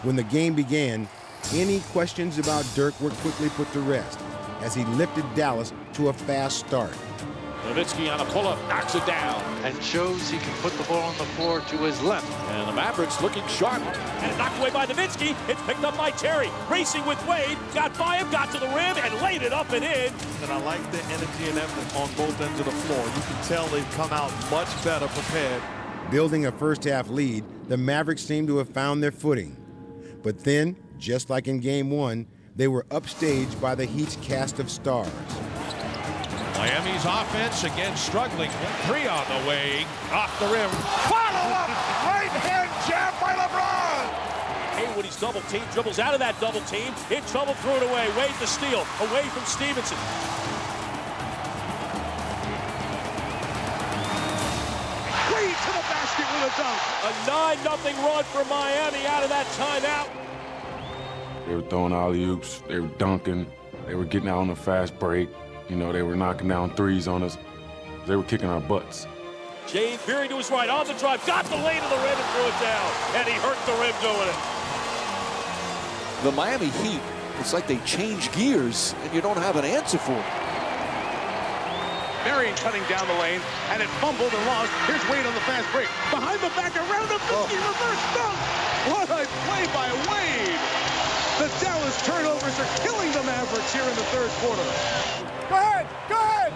When the game began, any questions about Dirk were quickly put to rest as he lifted Dallas to a fast start. Nowitzki on a pull-up, knocks it down. And shows he can put the ball on the floor to his left. And the Mavericks looking sharp. And it's knocked away by Nowitzki. It's picked up by Terry. Racing with Wade. Got by him, got to the rim, and laid it up and in. And I like the energy and effort on both ends of the floor. You can tell they've come out much better prepared. Building a first-half lead, the Mavericks seemed to have found their footing. But then, just like in Game 1, they were upstaged by the Heat's cast of stars. Miami's offense again struggling. 3 on the way, off the rim. Follow up, right-hand jab by LeBron. Haywood, he's double team, dribbles out of that double team. In trouble, threw it away. Wade the steal, away from Stevenson. Wade to the basket with a dunk. A 9-0 run for Miami out of that timeout. They were throwing alley-oops, they were dunking, they were getting out on a fast break. You know, they were knocking down threes on us. They were kicking our butts. James veering to his right, on the drive, got the lane to the rim and threw it down. And he hurt the rim doing it. The Miami Heat, it's like they change gears and you don't have an answer for it. Marion cutting down the lane, and it fumbled and lost. Here's Wade on the fast break. Behind the back, around the 50, reverse dunk. What a play by Wade. The Dallas turnovers are killing the Mavericks here in the third quarter. Go ahead, go ahead!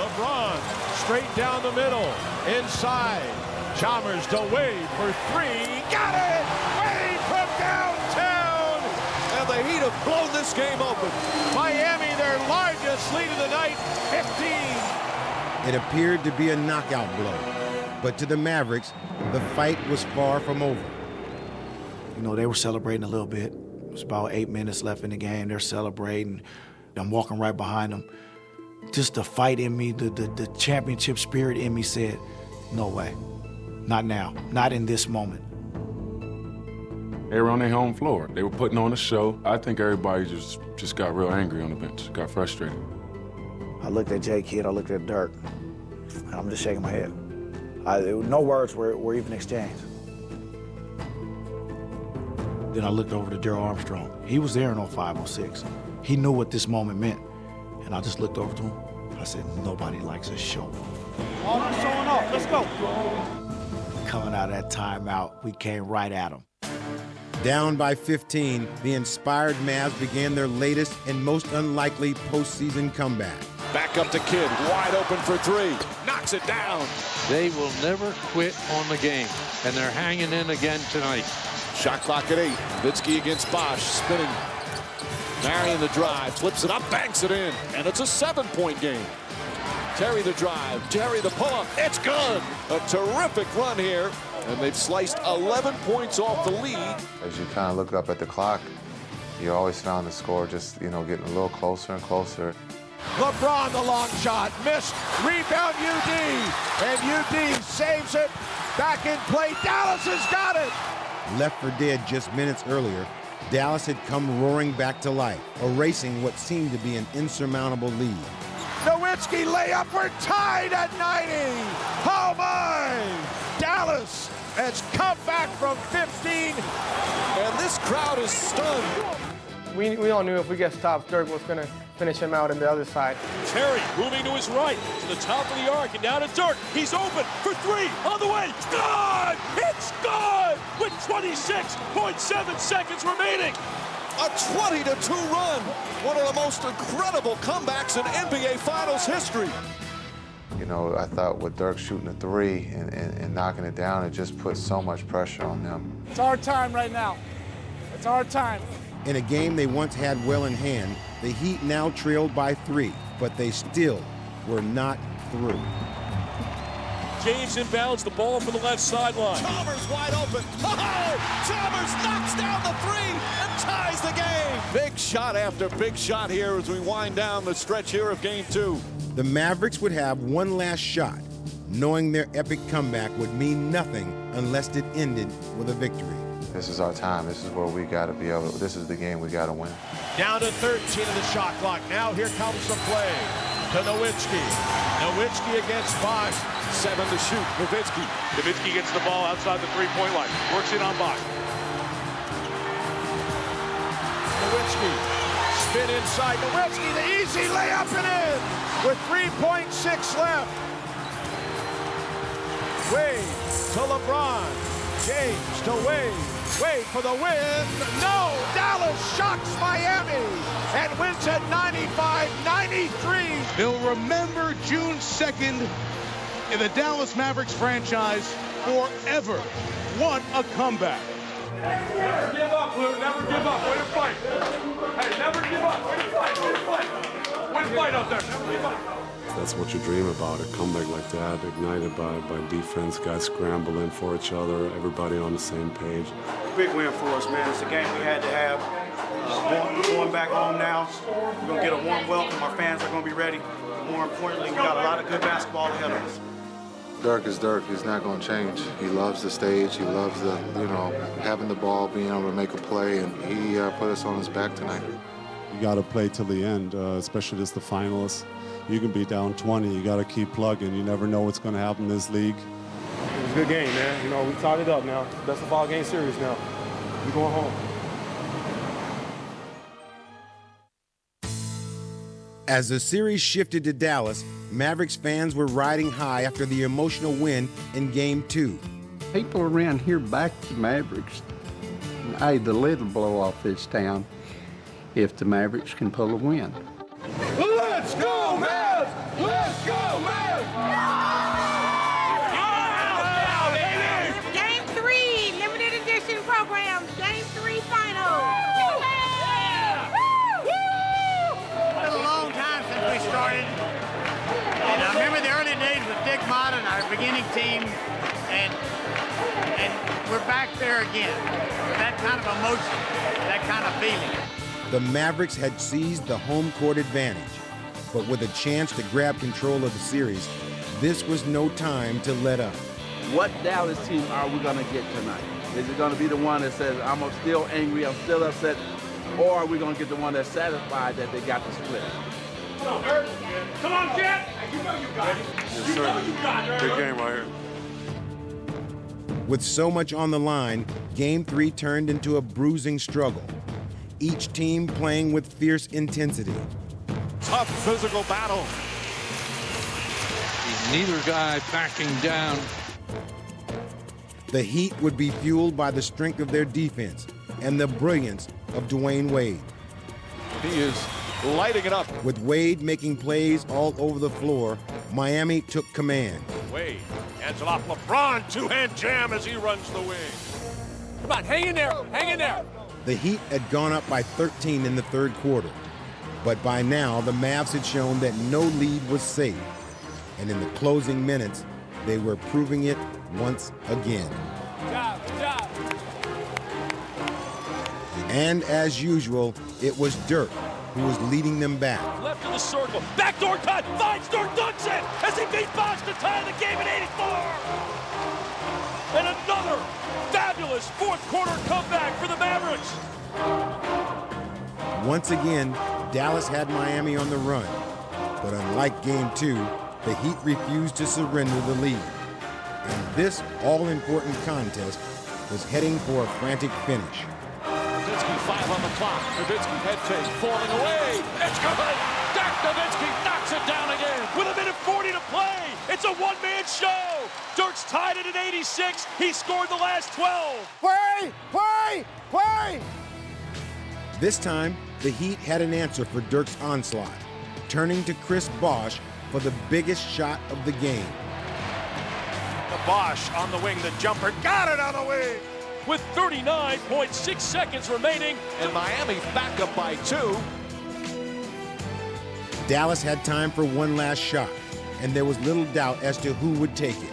LeBron straight down the middle, inside. Chalmers to Wade for 3. Got it! Wade from downtown! And the Heat have blown this game open. Miami, their largest lead of the night, 15. It appeared to be a knockout blow, but to the Mavericks, the fight was far from over. You know, they were celebrating a little bit. It was about 8 minutes left in the game. They're celebrating. I'm walking right behind them. Just the fight in me, the championship spirit in me said, no way. Not now. Not in this moment. They were on their home floor. They were putting on a show. I think everybody just got real angry on the bench, got frustrated. I looked at Jay Kidd, I looked at Dirk, and I'm just shaking my head. No words were even exchanged. Then I looked over to Daryl Armstrong. He was there in 05, 06. He knew what this moment meant. And I just looked over to him. I said, nobody likes a show. All right, showing off. Let's go. Coming out of that timeout, we came right at him. Down by 15, the inspired Mavs began their latest and most unlikely postseason comeback. Back up to Kidd, wide open for 3. Knocks it down. They will never quit on the game, and they're hanging in again tonight. Shot clock at 8. Nowitzki against Bosch, spinning. Marion the drive, flips it up, banks it in, and it's a 7-point game. Terry the drive, Terry the pull-up, it's good! A terrific run here, and they've sliced 11 points off the lead. As you kind of look up at the clock, you always found the score just, getting a little closer and closer. LeBron, the long shot, missed. Rebound UD, and UD saves it. Back in play, Dallas has got it. Left for dead just minutes earlier, Dallas had come roaring back to life, erasing what seemed to be an insurmountable lead. Nowitzki layup, we're tied at 90. Oh my! Dallas has come back from 15. And this crowd is stunned. We all knew if we get stopped, Dirk was going to finish him out on the other side. Terry moving to his right to the top of the arc and down to Dirk. He's open for three on the way. Good! It's good! With 26.7 seconds remaining. A 20-2 run. One of the most incredible comebacks in NBA Finals history. You know, I thought with Dirk shooting a three and knocking it down, it just put so much pressure on them. It's our time right now. It's our time. In a game they once had well in hand, the Heat now trailed by 3, but they still were not through. James inbounds the ball from the left sideline. Chalmers wide open. Oh! Chalmers knocks down the three and ties the game. Big shot after big shot here as we wind down the stretch here of Game 2. The Mavericks would have one last shot, knowing their epic comeback would mean nothing unless it ended with a victory. This is our time. This is where we got to be able. This is the game we got to win. Down to 13 of the shot clock. Now here comes the play to Nowitzki. Nowitzki against Bosch. 7 to shoot. Nowitzki. Nowitzki gets the ball outside the three-point line. Works it on Bosch. Nowitzki. Spin inside. Nowitzki, the easy layup and in with 3.6 left. Wade to LeBron. James to Wade. Wade for the win. No! Dallas shocks Miami and wins at 95-93. They'll remember June 2nd in the Dallas Mavericks franchise forever. What a comeback. Never give up, Lou. Never give up. Way to fight. Hey, never give up. Way to fight. Way to fight. Way to fight out there. Never give up. That's what you dream about, a comeback like that, ignited by defense, guys scrambling for each other, everybody on the same page. Big win for us, man. It's a game we had to have. Going back home now, we're going to get a warm welcome. Our fans are going to be ready. More importantly, we got a lot of good basketball ahead of us. Dirk is Dirk. He's not going to change. He loves the stage. He loves the, having the ball, being able to make a play, and he put us on his back tonight. You got to play till the end, especially as the finalists. You can be down 20. You got to keep plugging. You never know what's going to happen in this league. It was a good game, man. We tied it up now. Best of all game series now. We're going home. As the series shifted to Dallas, Mavericks fans were riding high after the emotional win in Game 2. People around here back the Mavericks. Hey, the lid will blow off this town if the Mavericks can pull a win. Let's go, Mavs! Let's go, Mavs! Game 3, limited edition program. Game 3 final. It's been a long time since we started. And I remember the early days with Dick Mott and our beginning team. And we're back there again. That kind of emotion, that kind of feeling. The Mavericks had seized the home court advantage, but with a chance to grab control of the series, this was no time to let up. What Dallas team are we going to get tonight? Is it going to be the one that says, I'm still angry, I'm still upset, or are we going to get the one that's satisfied that they got the split? Come on, Dirk. Come on, Jet. You know you got it. Yes, you sir. know you got it. Big game right here. With so much on the line, Game 3 turned into a bruising struggle. Each team playing with fierce intensity. Tough physical battle. Neither guy backing down. The Heat would be fueled by the strength of their defense and the brilliance of Dwayne Wade. He is lighting it up. With Wade making plays all over the floor, Miami took command. Wade hands it off LeBron. Two-hand jam as he runs the wing. Come on, hang in there. Hang in there. The Heat had gone up by 13 in the third quarter, but by now the Mavs had shown that no lead was safe, and in the closing minutes, they were proving it once again. Good job, good job. And as usual, it was Dirk who was leading them back. Left of the circle, backdoor cut, finds Dirk, dunks it as he beat Bosch to tie the game at 84. And another fabulous fourth quarter comeback for the Mavericks. Once again, Dallas had Miami on the run, but unlike Game 2, the Heat refused to surrender the lead. And this all-important contest was heading for a frantic finish. Nowitzki 2:05 on the clock. Nowitzki head fake, falling away. It's good. Dirk Nowitzki knocks it down again. With 1:40 to play, it's a one-man show. Dirk's tied it at 86. He scored the last 12. Play! Play! Play! This time, the Heat had an answer for Dirk's onslaught, turning to Chris Bosh for the biggest shot of the game. The Bosh on the wing, the jumper, got it on the wing! With 39.6 seconds remaining. And Miami back up by 2. Dallas had time for one last shot, and there was little doubt as to who would take it.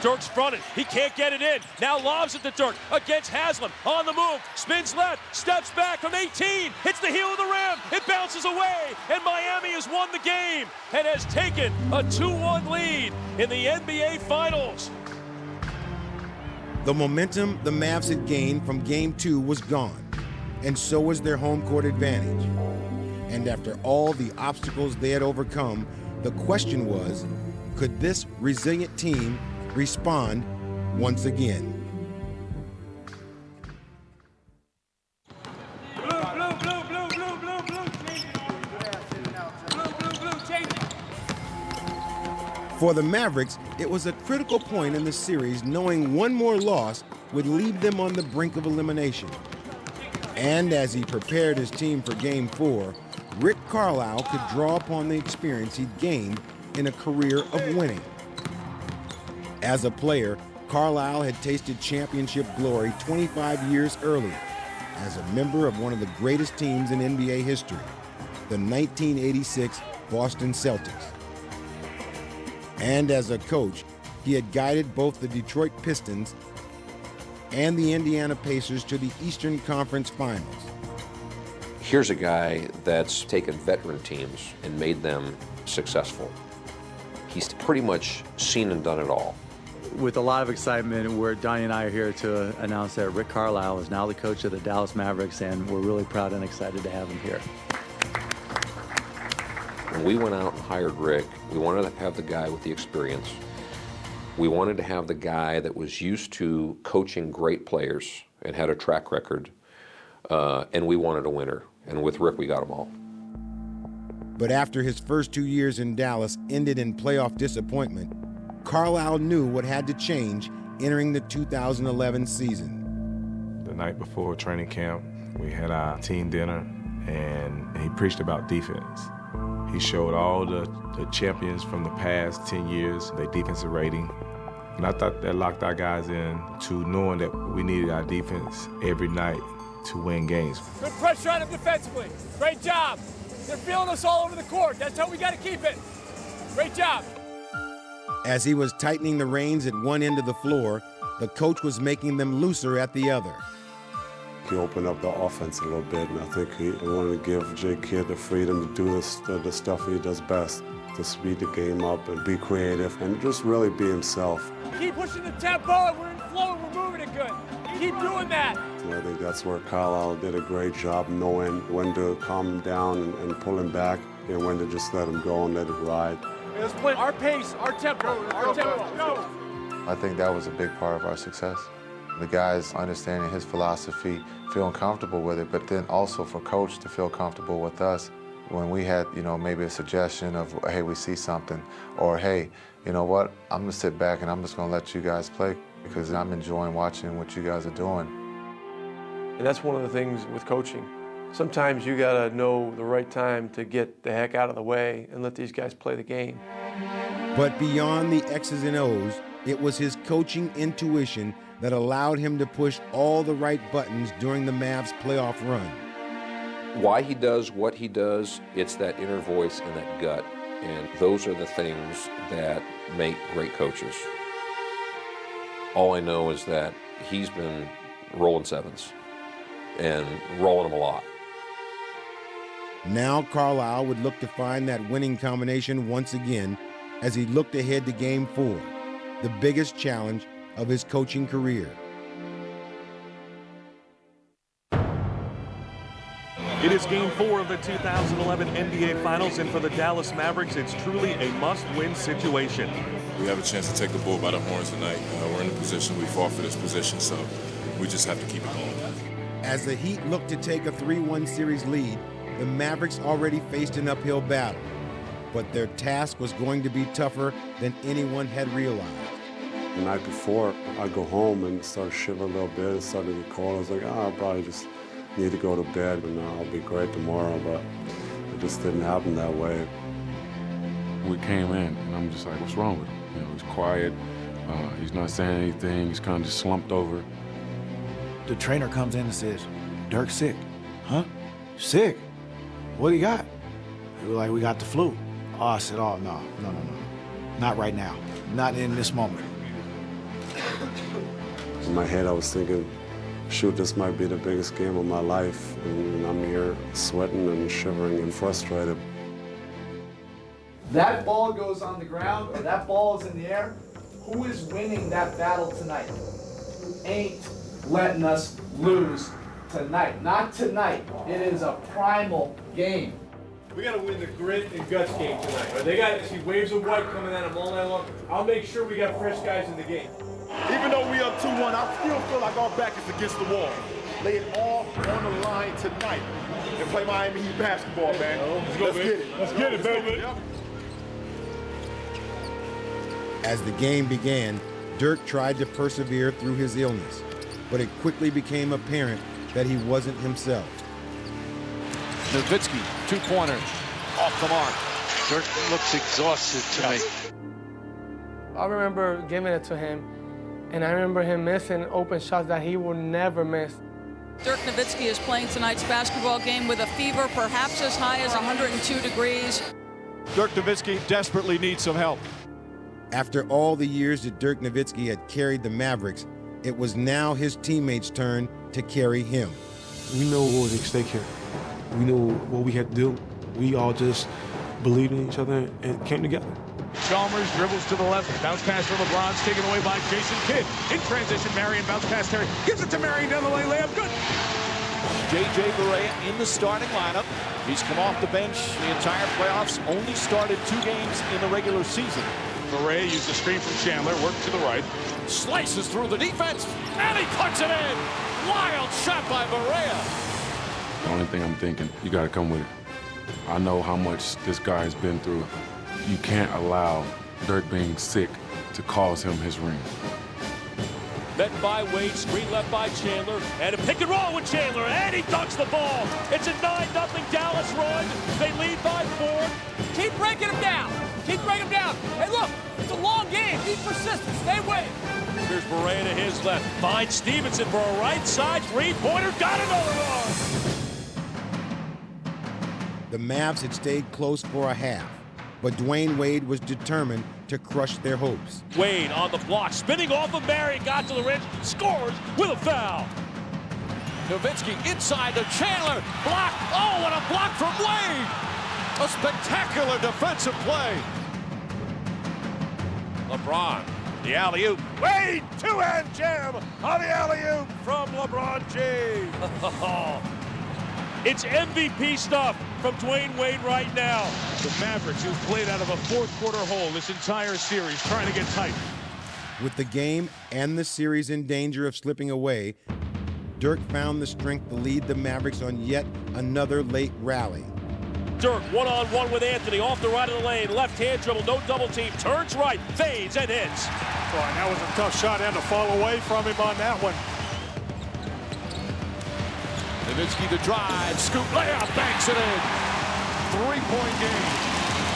Dirk's fronted. He can't get it in. Now lobs it to Dirk against Haslam. On the move. Spins left. Steps back from 18. Hits the heel of the rim. It bounces away. And Miami has won the game and has taken a 2-1 lead in the NBA Finals. The momentum the Mavs had gained from Game 2 was gone, and so was their home court advantage. And after all the obstacles they had overcome, the question was, could this resilient team respond once again? For the Mavericks, it was a critical point in the series knowing one more loss would leave them on the brink of elimination. And as he prepared his team for Game 4, Rick Carlisle could draw upon the experience he'd gained in a career of winning. As a player, Carlisle had tasted championship glory 25 years earlier as a member of one of the greatest teams in NBA history, the 1986 Boston Celtics. And as a coach, he had guided both the Detroit Pistons and the Indiana Pacers to the Eastern Conference Finals. Here's a guy that's taken veteran teams and made them successful. He's pretty much seen and done it all. With a lot of excitement, Donnie and I are here to announce that Rick Carlisle is now the coach of the Dallas Mavericks, and we're really proud and excited to have him here. When we went out and hired Rick, we wanted to have the guy with the experience. We wanted to have the guy that was used to coaching great players and had a track record, and we wanted a winner. And with Rick, we got them all. But after his first 2 years in Dallas ended in playoff disappointment, Carlisle knew what had to change entering the 2011 season. The night before training camp, we had our team dinner, and he preached about defense. He showed all the champions from the past 10 years, their defensive rating. And I thought that locked our guys in to knowing that we needed our defense every night to win games. Good pressure on them defensively. Great job. They're feeling us all over the court. That's how we got to keep it. Great job. As he was tightening the reins at one end of the floor, the coach was making them looser at the other. He opened up the offense a little bit, and I think he wanted to give Jay Kidd the freedom to do the stuff he does best, to speed the game up and be creative and just really be himself. Keep pushing the tempo, and we're in flow, and we're moving it good. Keep doing that. And I think that's where Carlisle did a great job knowing when to calm him down and pull him back, and when to just let him go and let it ride. Let's play our pace, our tempo, our tempo. Go. I think that was a big part of our success. The guys understanding his philosophy, feeling comfortable with it, but then also for Coach to feel comfortable with us when we had, maybe a suggestion of, hey, we see something, or hey, you know what, I'm gonna sit back and I'm just gonna let you guys play because I'm enjoying watching what you guys are doing. And that's one of the things with coaching. Sometimes you gotta know the right time to get the heck out of the way and let these guys play the game. But beyond the X's and O's, it was his coaching intuition that allowed him to push all the right buttons during the Mavs playoff run. Why he does what he does, it's that inner voice and that gut. And those are the things that make great coaches. All I know is that he's been rolling sevens and rolling them a lot. Now Carlisle would look to find that winning combination once again as he looked ahead to Game 4, the biggest challenge of his coaching career. It is Game 4 of the 2011 NBA Finals, and for the Dallas Mavericks, it's truly a must-win situation. We have a chance to take the bull by the horns tonight. We're in the position, we fought for this position, so We just have to keep it going. As the Heat looked to take a 3-1 series lead, the Mavericks already faced an uphill battle. But their task was going to be tougher than anyone had realized. The night before, I'd go home and start shivering a little bit. It started to get cold. I was like, I'll probably just need to go to bed, and I'll be great tomorrow. But it just didn't happen that way. We came in, and I'm just like, what's wrong with him? You know, he's quiet. He's not saying anything. He's kind of just slumped over. The trainer comes in and says, Dirk's sick. Huh? Sick? What do you got? They were like, we got the flu. Oh, I said, oh, no. Not right now. Not in this moment. In my head, I was thinking, shoot, this might be the biggest game of my life. And I'm here sweating and shivering and frustrated. That ball goes on the ground or that ball is in the air, who is winning that battle tonight? Ain't letting us lose tonight. Not tonight. It is a primal game. We got to win the grit and guts game tonight. Right? They got to see waves of white coming at them all night long. I'll make sure we got fresh guys in the game. Even though we up 2-1, I still feel like our back is against the wall. Lay it all on the line tonight and play Miami Heat basketball, man. Let's get it. Let's get it, baby. Yep. As the game began, Dirk tried to persevere through his illness, but it quickly became apparent that he wasn't himself. Nowitzki, two-pointer, off the mark. Dirk looks exhausted to me. I remember giving it to him, and I remember him missing open shots that he would never miss. Dirk Nowitzki is playing tonight's basketball game with a fever perhaps as high as 102 degrees. Dirk Nowitzki desperately needs some help. After all the years that Dirk Nowitzki had carried the Mavericks, it was now his teammates' turn to carry him. We know what was at stake here. We knew what we had to do. We all just believed in each other and came together. Chalmers dribbles to the left, bounce pass for LeBron, taken away by Jason Kidd. In transition, Marion bounce pass Terry, gives it to Marion down the lane, layup good. J.J. Barea in the starting lineup. He's come off the bench the entire playoffs, only started 2 games in the regular season. Barea used the screen from Chandler, worked to the right. Slices through the defense, and he puts it in. Wild shot by Barea. The only thing I'm thinking, you got to come with it. I know how much this guy has been through. You can't allow Dirk being sick to cause him his ring. Met by Wade, screen left by Chandler, and a pick and roll with Chandler, and he dunks the ball. It's a 9-0 Dallas run. They lead by 4. Keep breaking them down. Keep breaking them down. Hey, look, it's a long game. Be persistent. Stay with it. Here's Barea to his left. Finds Stevenson for a right side three-pointer. Got another one. The Mavs had stayed close for a half, but Dwayne Wade was determined to crush their hopes. Wade on the block, spinning off of Marion, got to the rim, scores with a foul. Nowitzki inside to Chandler, block. Oh, what a block from Wade! A spectacular defensive play. LeBron, the alley-oop. Wade, two-hand jam on the alley-oop from LeBron James. It's MVP stuff from Dwayne Wade right now. The Mavericks, who've played out of a fourth-quarter hole this entire series, trying to get tight. With the game and the series in danger of slipping away, Dirk found the strength to lead the Mavericks on yet another late rally. Dirk one-on-one with Anthony off the right of the lane. Left-hand dribble, no double team. Turns right, fades, and hits. Boy, that was a tough shot and to fall away from him on that one. Nowitzki to drive, scoop layup, banks it in. 3-point game.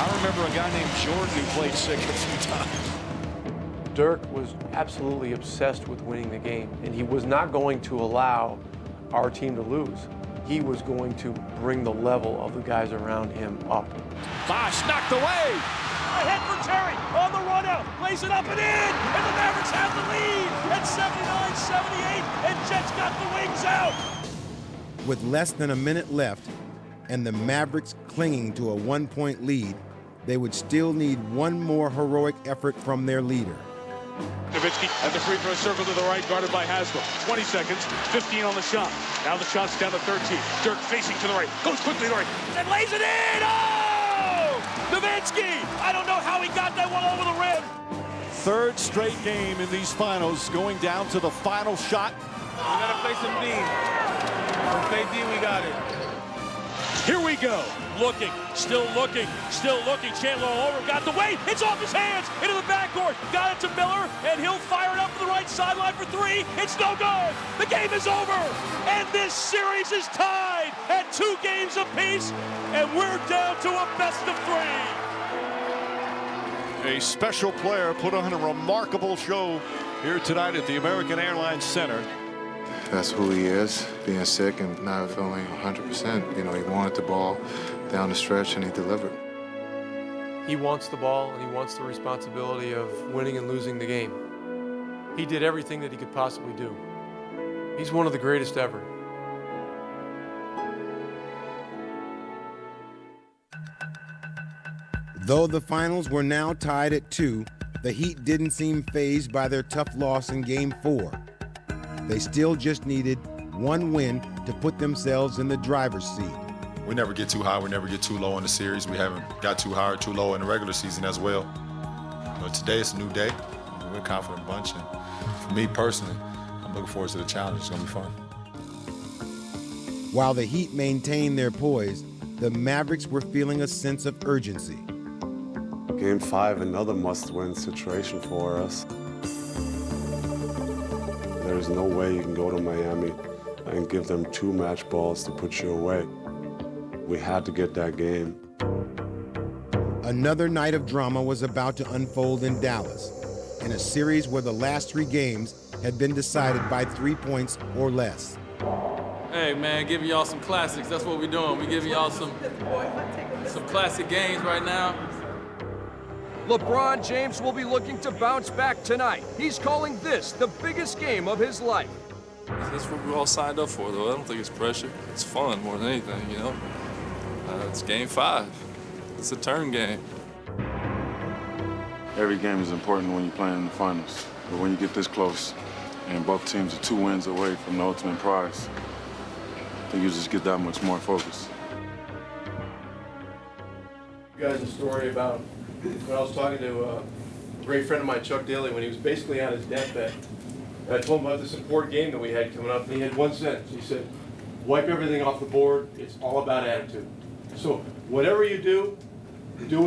I remember a guy named Jordan who played sick a few times. Dirk was absolutely obsessed with winning the game, and he was not going to allow our team to lose. He was going to bring the level of the guys around him up. Bosh knocked away. Ahead for Terry on the run out, lays it up and in, and the Mavericks have the lead at 79-78, and Jets got the wings out. With less than a minute left and the Mavericks clinging to a 1-point lead, they would still need one more heroic effort from their leader. Nowitzki at the free throw circle to the right, guarded by Haskell. 20 seconds, 15 on the shot. Now the shot's down to 13. Dirk facing to the right, goes quickly to the right, and lays it in! Oh! Nowitzki! I don't know how he got that one over the rim. 3rd straight game in these finals, going down to the final shot. We got to play some D. We play D, we got it. Here we go. Looking, still looking, still looking. Chandler all over, got the weight. It's off his hands, into the backcourt. Got it to Miller, and he'll fire it up to the right sideline for three. It's no good. The game is over, and this series is tied at 2 games apiece, and we're down to a best of 3. A special player put on a remarkable show here tonight at the American Airlines Center. That's who he is, being sick and not feeling 100%. You know, he wanted the ball down the stretch and he delivered. He wants the ball and he wants the responsibility of winning and losing the game. He did everything that he could possibly do. He's one of the greatest ever. Though the finals were now tied at 2, the Heat didn't seem fazed by their tough loss in Game 4. They still just needed one win to put themselves in the driver's seat. We never get too high, we never get too low in the series. We haven't got too high or too low in the regular season as well. But today it's a new day. We're a confident bunch, and for me personally, I'm looking forward to the challenge. It's gonna be fun. While the Heat maintained their poise, the Mavericks were feeling a sense of urgency. Game 5, another must-win situation for us. There's no way you can go to Miami and give them 2 match balls to put you away. We had to get that game. Another night of drama was about to unfold in Dallas, in a series where the last 3 games had been decided by 3 points or less. Hey man, giving y'all some classics. That's what we're doing. We're giving y'all some classic games right now. LeBron James will be looking to bounce back tonight. He's calling this the biggest game of his life. That's what we all signed up for, though. I don't think it's pressure. It's fun more than anything, you know? It's Game 5. It's a turn game. Every game is important when you're playing in the finals. But when you get this close, and both teams are 2 wins away from the ultimate prize, I think you just get that much more focused. You guys a story about when I was talking to a great friend of mine, Chuck Daly, when he was basically on his deathbed. And I told him about this important game that we had coming up, and he had one sentence. He said, wipe everything off the board. It's all about attitude. So whatever you do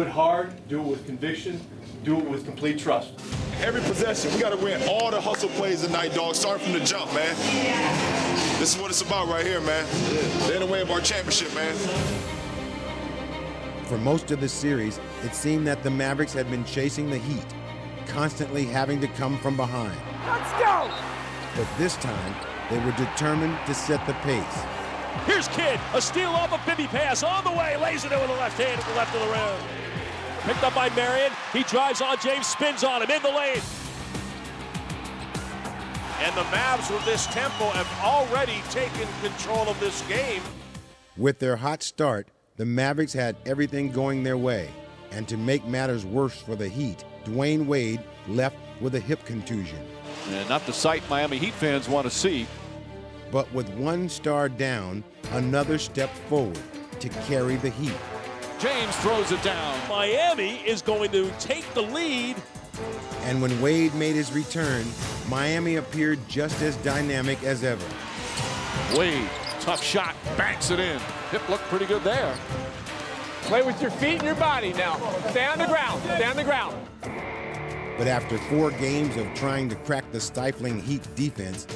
it hard, do it with conviction, do it with complete trust. Every possession, we got to win all the hustle plays tonight, dog. Start from the jump, man. This is what it's about right here, man. They're in the way of our championship, man. For most of the series, it seemed that the Mavericks had been chasing the Heat, constantly having to come from behind. Let's go! But this time, they were determined to set the pace. Here's Kidd, a steal off a Bibby pass on the way, lays it in with the left hand at the left of the rim. Picked up by Marion, he drives on James, spins on him, in the lane. And the Mavs with this tempo have already taken control of this game. With their hot start, the Mavericks had everything going their way. And to make matters worse for the Heat, Dwayne Wade left with a hip contusion. And not the sight Miami Heat fans want to see. But with one star down, another step forward to carry the Heat. James throws it down. Miami is going to take the lead. And when Wade made his return, Miami appeared just as dynamic as ever. Wade, tough shot, banks it in. Hip looked pretty good there. Play with your feet and your body now. Stay on the ground, stay on the ground. But after 4 games of trying to crack the stifling Heat defense,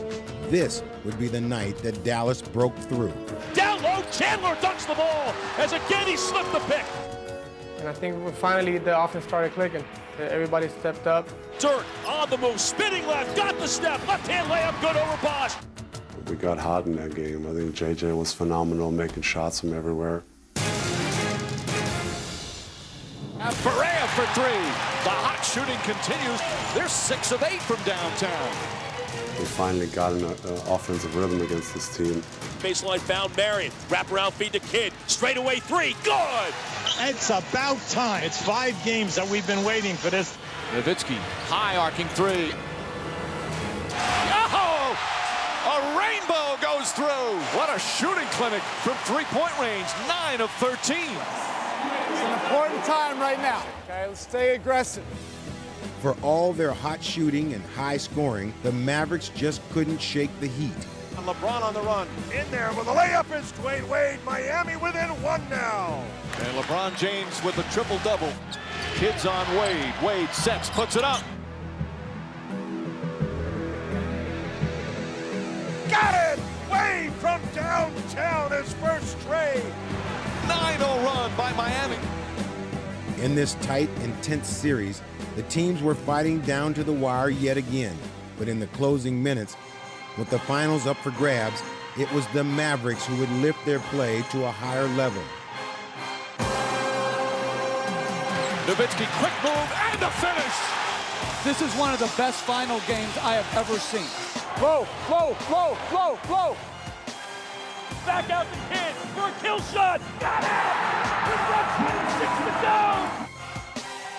this would be the night that Dallas broke through. Down low, Chandler dunks the ball as again he slipped the pick. And I think finally the offense started clicking. Everybody stepped up. Dirk on the move, spinning left, got the step, left-hand layup, good over Bosch. We got hot in that game. I think JJ was phenomenal, making shots from everywhere. Perea for 3. The hot shooting continues. They're 6 of 8 from downtown. We finally got an offensive rhythm against this team. Baseline found Marion. Wraparound feed to Kidd. Straight away 3. Good! It's about time. It's 5 games that we've been waiting for this. Nowitzki, high arcing 3. Oh! A rainbow goes through. What a shooting clinic from 3-point range. 9 of 13. It's an important time right now. Okay, let's stay aggressive. For all their hot shooting and high scoring, the Mavericks just couldn't shake the heat. LeBron on the run. In there with a layup is Dwayne Wade. Miami within one now. And LeBron James with a triple-double. Kids on Wade. Wade sets, puts it up. Got it! Wade from downtown, his first trade. 9-0 run by Miami. In this tight, intense series, the teams were fighting down to the wire yet again. But in the closing minutes, with the finals up for grabs, it was the Mavericks who would lift their play to a higher level. Nowitzki, quick move, and the finish! This is one of the best final games I have ever seen. Low. Back out the Kid for a kill shot. Got it!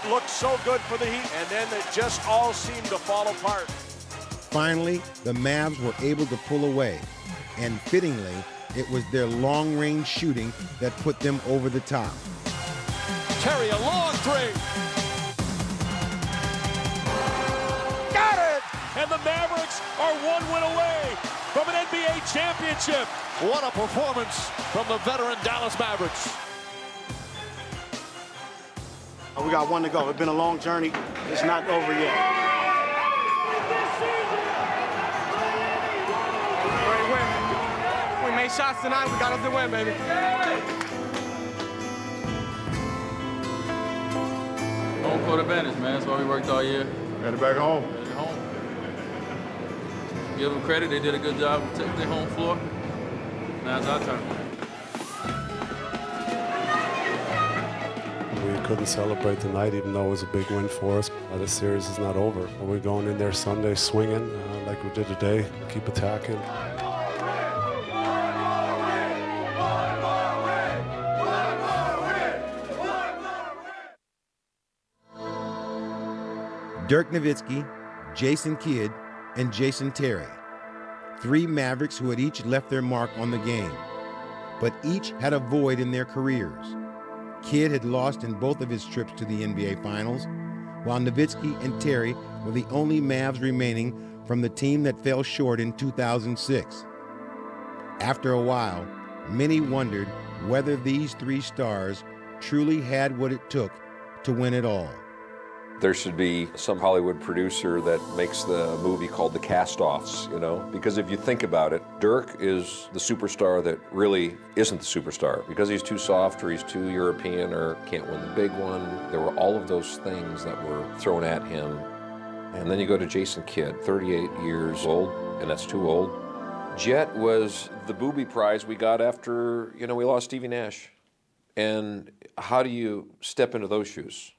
Looked so good for the Heat, and then it just all seemed to fall apart. Finally, the Mavs were able to pull away, and fittingly, it was their long-range shooting that put them over the top. Terry, a long three. Got it! And the Mavericks are one win away from an NBA championship. What a performance from the veteran Dallas Mavericks. We got one to go. It's been a long journey. It's not over yet. Great win. We made shots tonight. We got us the win, baby. Home court advantage, man. That's why we worked all year. Headed back home. Headed home. Give them credit. They did a good job taking their home floor. Now it's our turn. We couldn't celebrate tonight, even though it was a big win for us. The series is not over. We're going in there Sunday swinging like we did today. Keep attacking. Dirk Nowitzki, Jason Kidd, and Jason Terry. 3 Mavericks who had each left their mark on the game, but each had a void in their careers. Kidd had lost in both of his trips to the NBA Finals, while Nowitzki and Terry were the only Mavs remaining from the team that fell short in 2006. After a while, many wondered whether these 3 stars truly had what it took to win it all. There should be some Hollywood producer that makes the movie called The Cast-Offs, you know? Because if you think about it, Dirk is the superstar that really isn't the superstar because he's too soft or he's too European or can't win the big one. There were all of those things that were thrown at him. And then you go to Jason Kidd, 38 years old, and that's too old. Jet was the booby prize we got after, we lost Stevie Nash. And how do you step into those shoes?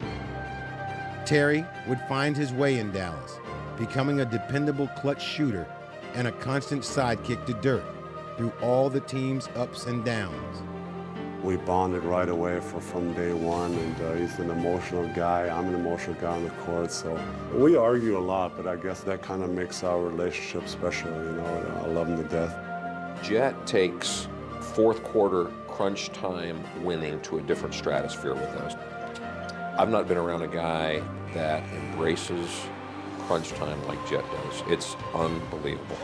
Terry would find his way in Dallas, becoming a dependable clutch shooter and a constant sidekick to Dirk through all the team's ups and downs. We bonded right away from day one, and he's an emotional guy. I'm an emotional guy on the court, so we argue a lot, but I guess that kind of makes our relationship special, I love him to death. Jet takes fourth quarter crunch time winning to a different stratosphere with us. I've not been around a guy that embraces crunch time like Jet does. It's unbelievable.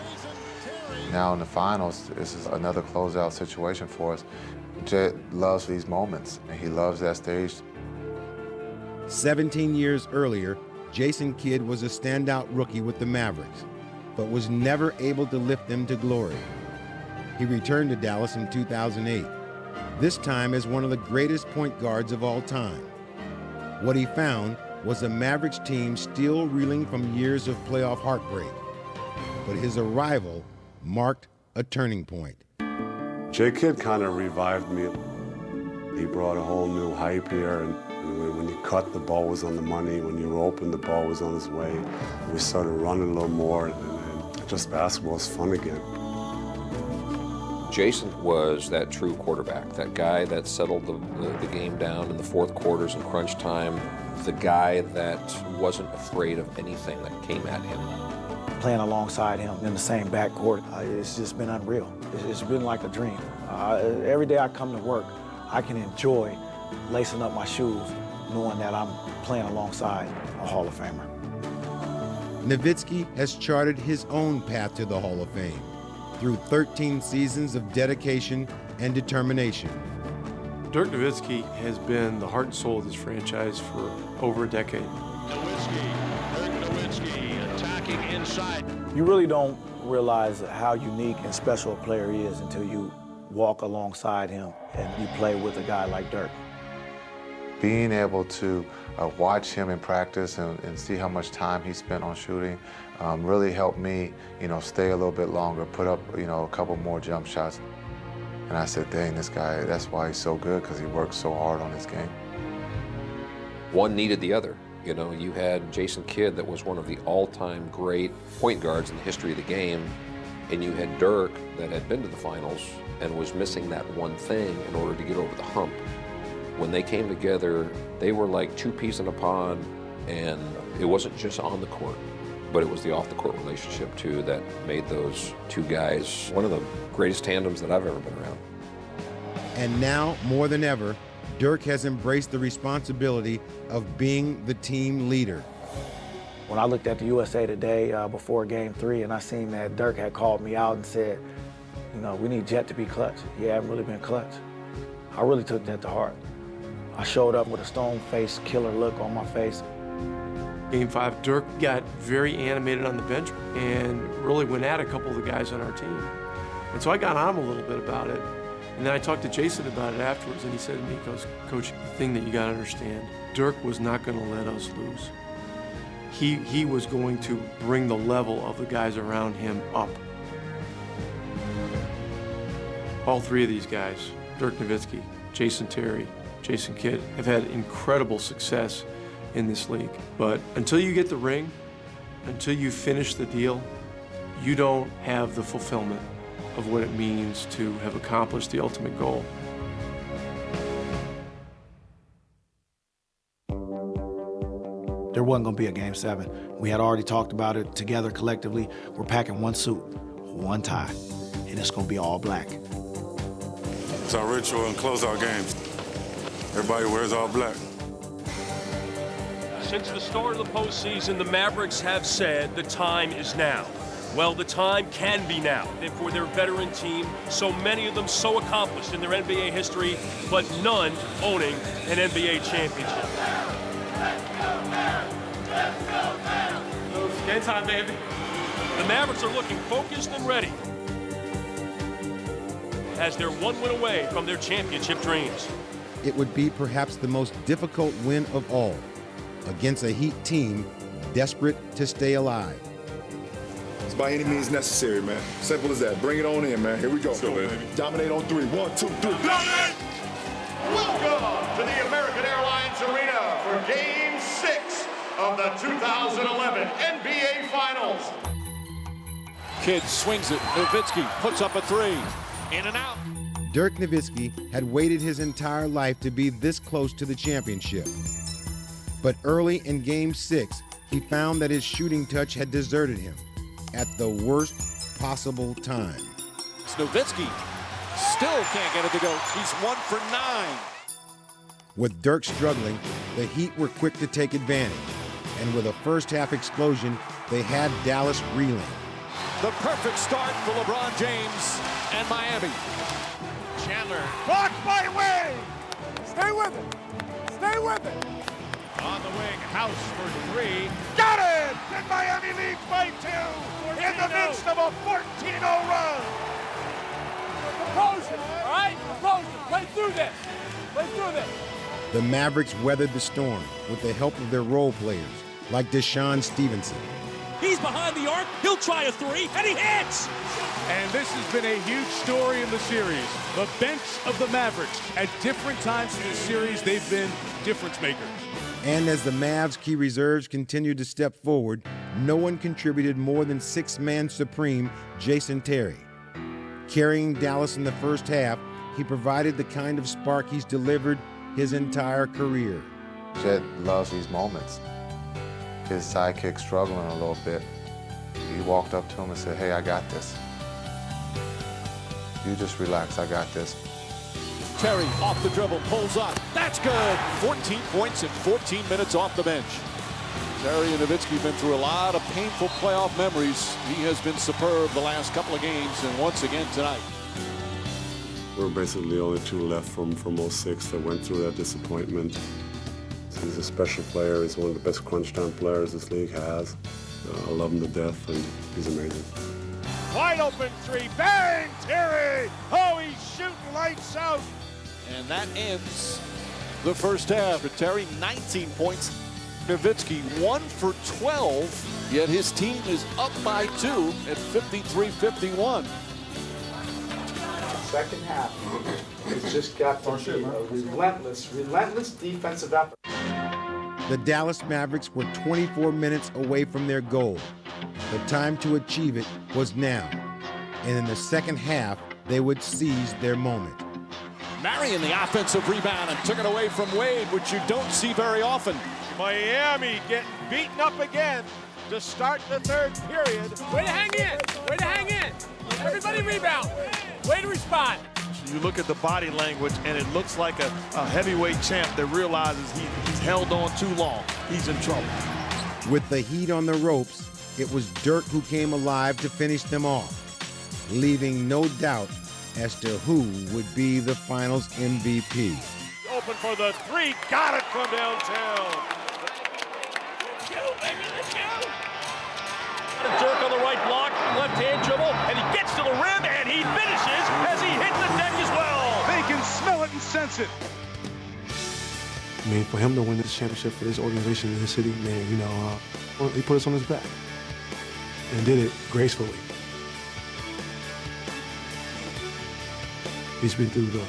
Now in the finals, this is another closeout situation for us. Jet loves these moments, and he loves that stage. 17 years earlier, Jason Kidd was a standout rookie with the Mavericks, but was never able to lift them to glory. He returned to Dallas in 2008, this time as one of the greatest point guards of all time. What he found was a Mavericks team still reeling from years of playoff heartbreak. But his arrival marked a turning point. J. Kidd kind of revived me. He brought a whole new hype here, and when you cut, the ball was on the money. When you were open, the ball was on his way. We started running a little more, and just basketball was fun again. Jason was that true quarterback, that guy that settled the game down in the fourth quarters and crunch time, the guy that wasn't afraid of anything that came at him. Playing alongside him in the same backcourt, it's just been unreal. It's been like a dream. Every day I come to work, I can enjoy lacing up my shoes knowing that I'm playing alongside a Hall of Famer. Nowitzki has charted his own path to the Hall of Fame through 13 seasons of dedication and determination. Dirk Nowitzki has been the heart and soul of this franchise for over a decade. Dirk Nowitzki attacking inside. You really don't realize how unique and special a player he is until you walk alongside him and you play with a guy like Dirk. Being able to watch him in practice and see how much time he spent on shooting really helped me, stay a little bit longer, put up, a couple more jump shots. And I said, dang, this guy, that's why he's so good, because he works so hard on his game. One needed the other. You had Jason Kidd, that was one of the all-time great point guards in the history of the game, and you had Dirk, that had been to the finals and was missing that one thing in order to get over the hump. When they came together, they were like two peas in a pod, and it wasn't just on the court, but it was the off-the-court relationship, too, that made those two guys one of the greatest tandems that I've ever been around. And now, more than ever, Dirk has embraced the responsibility of being the team leader. When I looked at the USA Today before Game 3 and I seen that Dirk had called me out and said, we need Jet to be clutch. He hadn't really been clutch. I really took that to heart. I showed up with a stone-faced killer look on my face. Game 5, Dirk got very animated on the bench and really went at a couple of the guys on our team. And so I got on him a little bit about it. And then I talked to Jason about it afterwards, and he said to me, he goes, Coach, the thing that you got to understand, Dirk was not going to let us lose. He was going to bring the level of the guys around him up. All three of these guys, Dirk Nowitzki, Jason Terry, Jason Kidd, have had incredible success in this league. But until you get the ring, until you finish the deal, you don't have the fulfillment of what it means to have accomplished the ultimate goal. There wasn't going to be a Game 7. We had already talked about it together collectively. We're packing one suit, one tie, and it's going to be all black. It's our ritual in closeout games. Everybody wears all black. Since the start of the postseason, the Mavericks have said the time is now. Well, the time can be now. And for their veteran team, so many of them so accomplished in their NBA history, but none owning an NBA championship. Game time, baby. The Mavericks are looking focused and ready as they're one win away from their championship dreams. It would be perhaps the most difficult win of all, against a Heat team desperate to stay alive. It's by any means necessary, man. Simple as that. Bring it on in, man. Here we go. Let's go, baby. Dominate on 3. 1, 2, 3. Welcome to the American Airlines Arena for Game 6 of the 2011 NBA Finals. Kidd swings it. Nowitzki puts up a three. In and out. Dirk Nowitzki had waited his entire life to be this close to the championship. But early in Game 6, he found that his shooting touch had deserted him at the worst possible time. Nowitzki still can't get it to go. He's 1 for 9. With Dirk struggling, the Heat were quick to take advantage. And with a first-half explosion, they had Dallas reeling. The perfect start for LeBron James and Miami. Chandler. Blocked by Wade. Stay with it. Stay with it. On the wing, House for 3. Got it! And Miami leads by 2 in the midst of a 14-0 run. Composure, all right? Composure. Play through this. Play through this. The Mavericks weathered the storm with the help of their role players, like Deshaun Stevenson. He's behind the arc. He'll try a 3, and he hits! And this has been a huge story in the series. The bench of the Mavericks. At different times in this series, they've been difference makers. And as the Mavs' key reserves continued to step forward, no one contributed more than six-man supreme Jason Terry. Carrying Dallas in the first half, he provided the kind of spark he's delivered his entire career. Jet loves these moments. His sidekick struggling a little bit. He walked up to him and said, hey, I got this. You just relax, I got this. Terry off the dribble, pulls up. That's good. 14 points in 14 minutes off the bench. Terry Nowitzki been through a lot of painful playoff memories. He has been superb the last couple of games, and once again tonight. We're basically the only two left from 06 that went through that disappointment. He's a special player. He's one of the best crunch time players this league has. I love him to death, and he's amazing. Wide open three, bang, Terry! Oh, he's shooting lights out. And that ends the first half. For Terry, 19 points. Nowitzki 1 for 12, yet his team is up by 2 at 53-51. Second half, it's just got to be a relentless defensive effort. The Dallas Mavericks were 24 minutes away from their goal. The time to achieve it was now. And in the second half, they would seize their moment. Marion, the offensive rebound, and took it away from Wade, which you don't see very often. Miami getting beaten up again to start the third period. Way to hang in. Way to hang in. Everybody rebound. Way to respond. You look at the body language, and it looks like a heavyweight champ that realizes he's held on too long. He's in trouble. With the heat on the ropes, it was Dirk who came alive to finish them off, leaving no doubt as to who would be the finals MVP. Open for the three, got it from downtown. Let's go, baby, let's go. Dirk on the right block, left hand dribble, and he gets to the rim, and he finishes as he hits the deck as well. They can smell it and sense it. I mean, for him to win this championship for this organization in his city, man, you know, he put us on his back and did it gracefully. He's been through the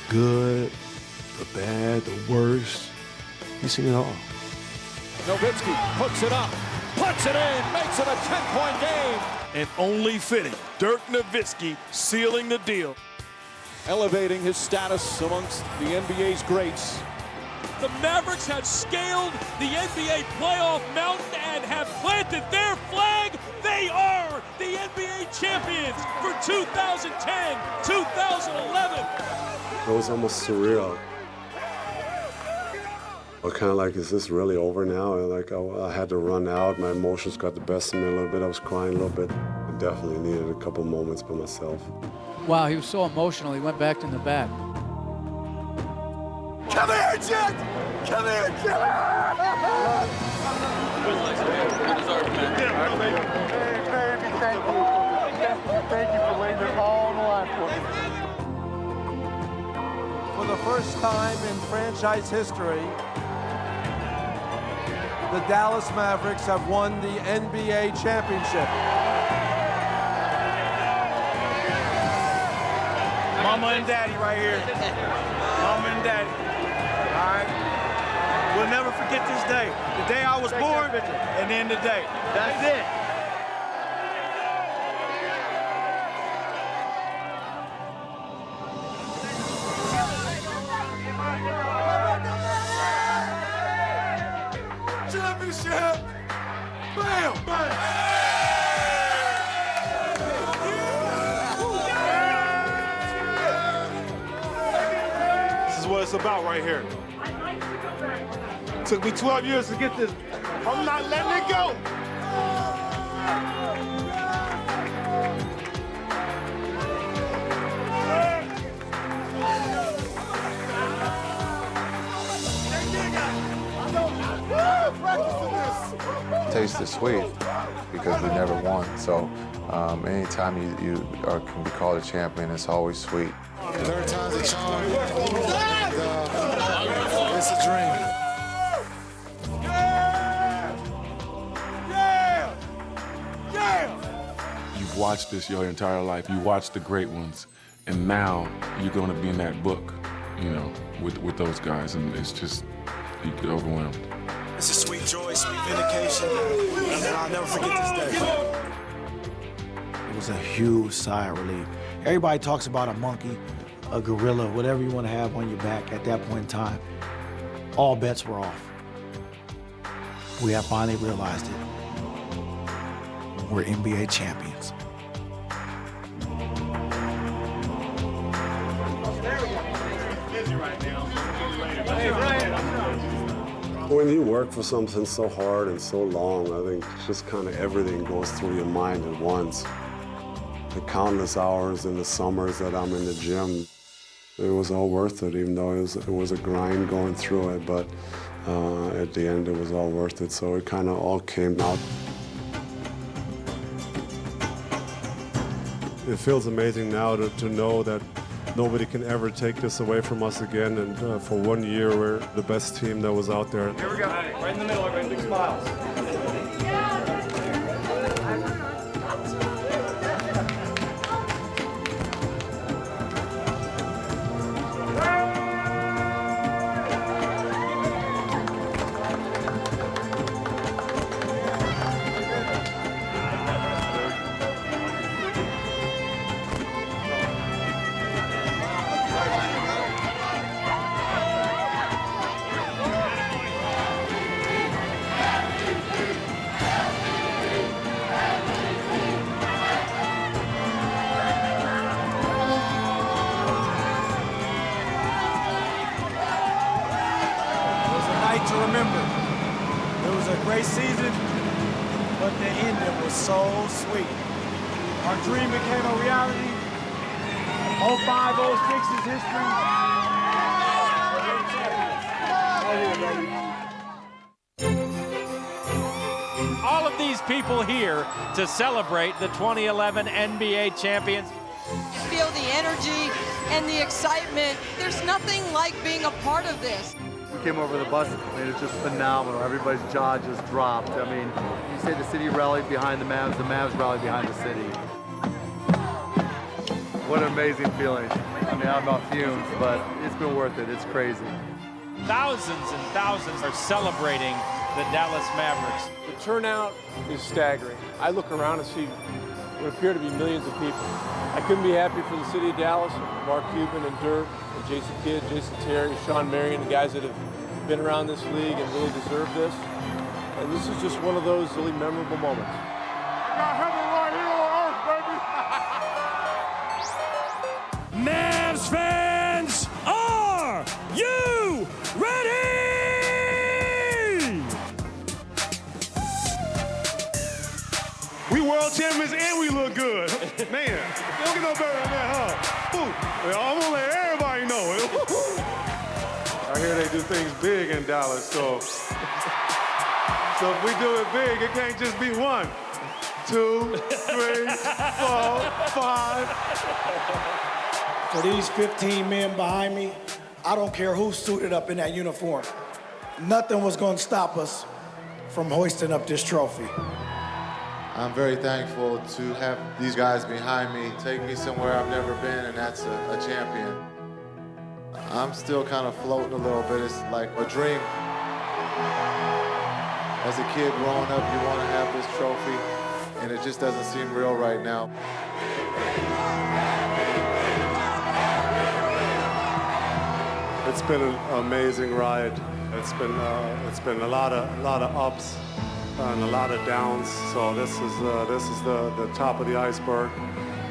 good, the bad, the worst. He's seen it all. Nowitzki hooks it up, puts it in, makes it a 10-point game. And only fitting, Dirk Nowitzki sealing the deal. Elevating his status amongst the NBA's greats. The Mavericks have scaled the NBA playoff mountain and have planted their flag. They are the NBA champions for 2010-2011. It was almost surreal. I kind of like, is this really over now? And like, I had to run out. My emotions got the best of me a little bit. I was crying a little bit. I definitely needed a couple moments by myself. Wow, he was so emotional. He went back in the back. Come here, Jet! Come here, Jet! Thank you for laying it all on the line for me. For the first time in franchise history, the Dallas Mavericks have won the NBA championship. Mama and Daddy right here. Mama and Daddy. All right? We'll never forget this day. The day I was born, and then the day. That's it. Championship! Bam! Bam! This is what it's about right here. It took me 12 years to get this. I'm not letting it go. Taste is sweet because we never won. So anytime you can be called a champion, it's always sweet. Third time's a charm. It's a dream. You've watched this your entire life. You watched the great ones, and now you're going to be in that book, you know, with those guys, and it's just, you get overwhelmed. It's a sweet joy, sweet vindication, and I'll never forget this day. It was a huge sigh of relief. Everybody talks about a monkey, a gorilla, whatever you want to have on your back at that point in time. All bets were off. We have finally realized it. We're NBA champions. When you work for something so hard and so long, I think just kind of everything goes through your mind at once. The countless hours in the summers that I'm in the gym, it was all worth it, even though it was a grind going through it, but at the end it was all worth it, so it kind of all came out. It feels amazing now to know that nobody can ever take this away from us again, and for 1 year we're the best team that was out there. Here we go. Right in the middle, everybody. Big smiles. To remember. It was a great season, but the ending was so sweet. Our dream became a reality. 05, 06 is history. All of these people here to celebrate the 2011 NBA champions. You feel the energy and the excitement. There's nothing like being a part of this. We came over the bus, and it's just phenomenal. Everybody's jaw just dropped. I mean, you say the city rallied behind the Mavs rallied behind the city. What an amazing feeling. I mean, I'm off fumes, but it's been worth it. It's crazy. Thousands and thousands are celebrating the Dallas Mavericks. The turnout is staggering. I look around and see what appear to be millions of people. I couldn't be happy for the city of Dallas, Mark Cuban and Dirk, and Jason Kidd, Jason Terry, Sean Marion, the guys that have been around this league and really deserve this. And this is just one of those really memorable moments. Mavs fans, are you ready? We world champions and we look good. Man, you don't get no better than that, huh? Ooh, I'm gonna let everybody know it. I hear they do things big in Dallas, so if we do it big, it can't just be 1, 2, 3, 4, 5. For these 15 men behind me, I don't care who suited up in that uniform. Nothing was going to stop us from hoisting up this trophy. I'm very thankful to have these guys behind me take me somewhere I've never been, and that's a champion. I'm still kind of floating a little bit. It's like a dream. As a kid growing up, you want to have this trophy, and it just doesn't seem real right now. It's been an amazing ride. It's been a lot of ups and a lot of downs. So this is the top of the iceberg,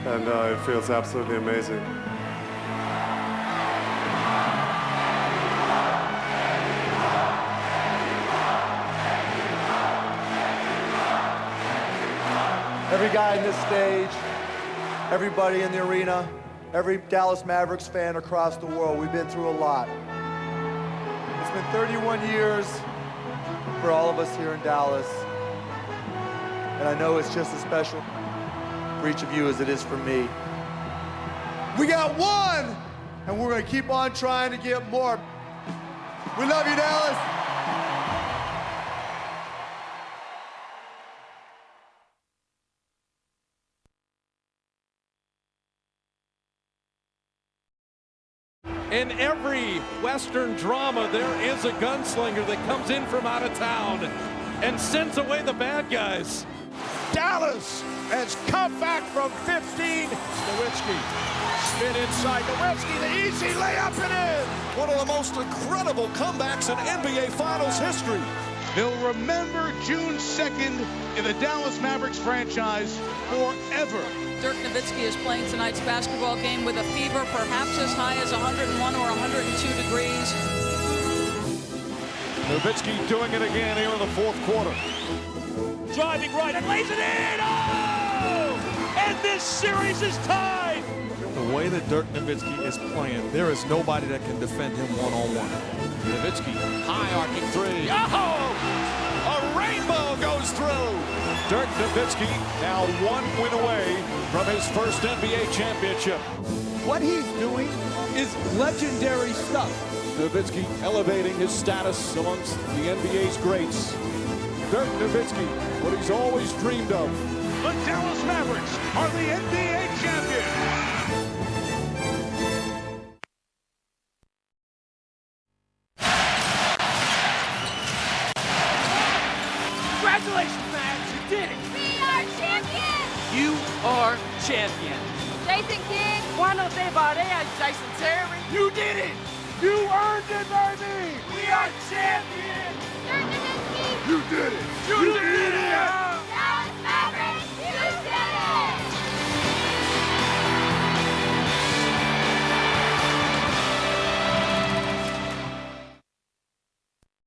and it feels absolutely amazing. Every guy in this stage, everybody in the arena, every Dallas Mavericks fan across the world, we've been through a lot. It's been 31 years for all of us here in Dallas, and I know it's just as special for each of you as it is for me. We got one, and we're gonna keep on trying to get more. We love you, Dallas. In every Western drama, there is a gunslinger that comes in from out of town and sends away the bad guys. Dallas has come back from 15. Nowitzki, spin inside. Nowitzki, the easy layup and in. One of the most incredible comebacks in NBA Finals history. They'll remember June 2nd in the Dallas Mavericks franchise forever. Dirk Nowitzki is playing tonight's basketball game with a fever perhaps as high as 101 or 102 degrees. Nowitzki doing it again here in the fourth quarter. Driving right and lays it in. Oh! And this series is tied. The way that Dirk Nowitzki is playing, there is nobody that can defend him one-on-one. Nowitzki, high arcing three. Oh! A rainbow goes through. Dirk Nowitzki now 1 win away from his first NBA championship. What he's doing is legendary stuff. Nowitzki elevating his status amongst the NBA's greats. Dirk Nowitzki, what he's always dreamed of. The Dallas Mavericks are the NBA champions. Congratulations, Mavs, you did it! We are champions! You are champions! Jason Kidd! Cuando te barea, Jason Terry! You did it! You earned it, baby! We are champions! Dirk Nowitzki! You did it! You did it!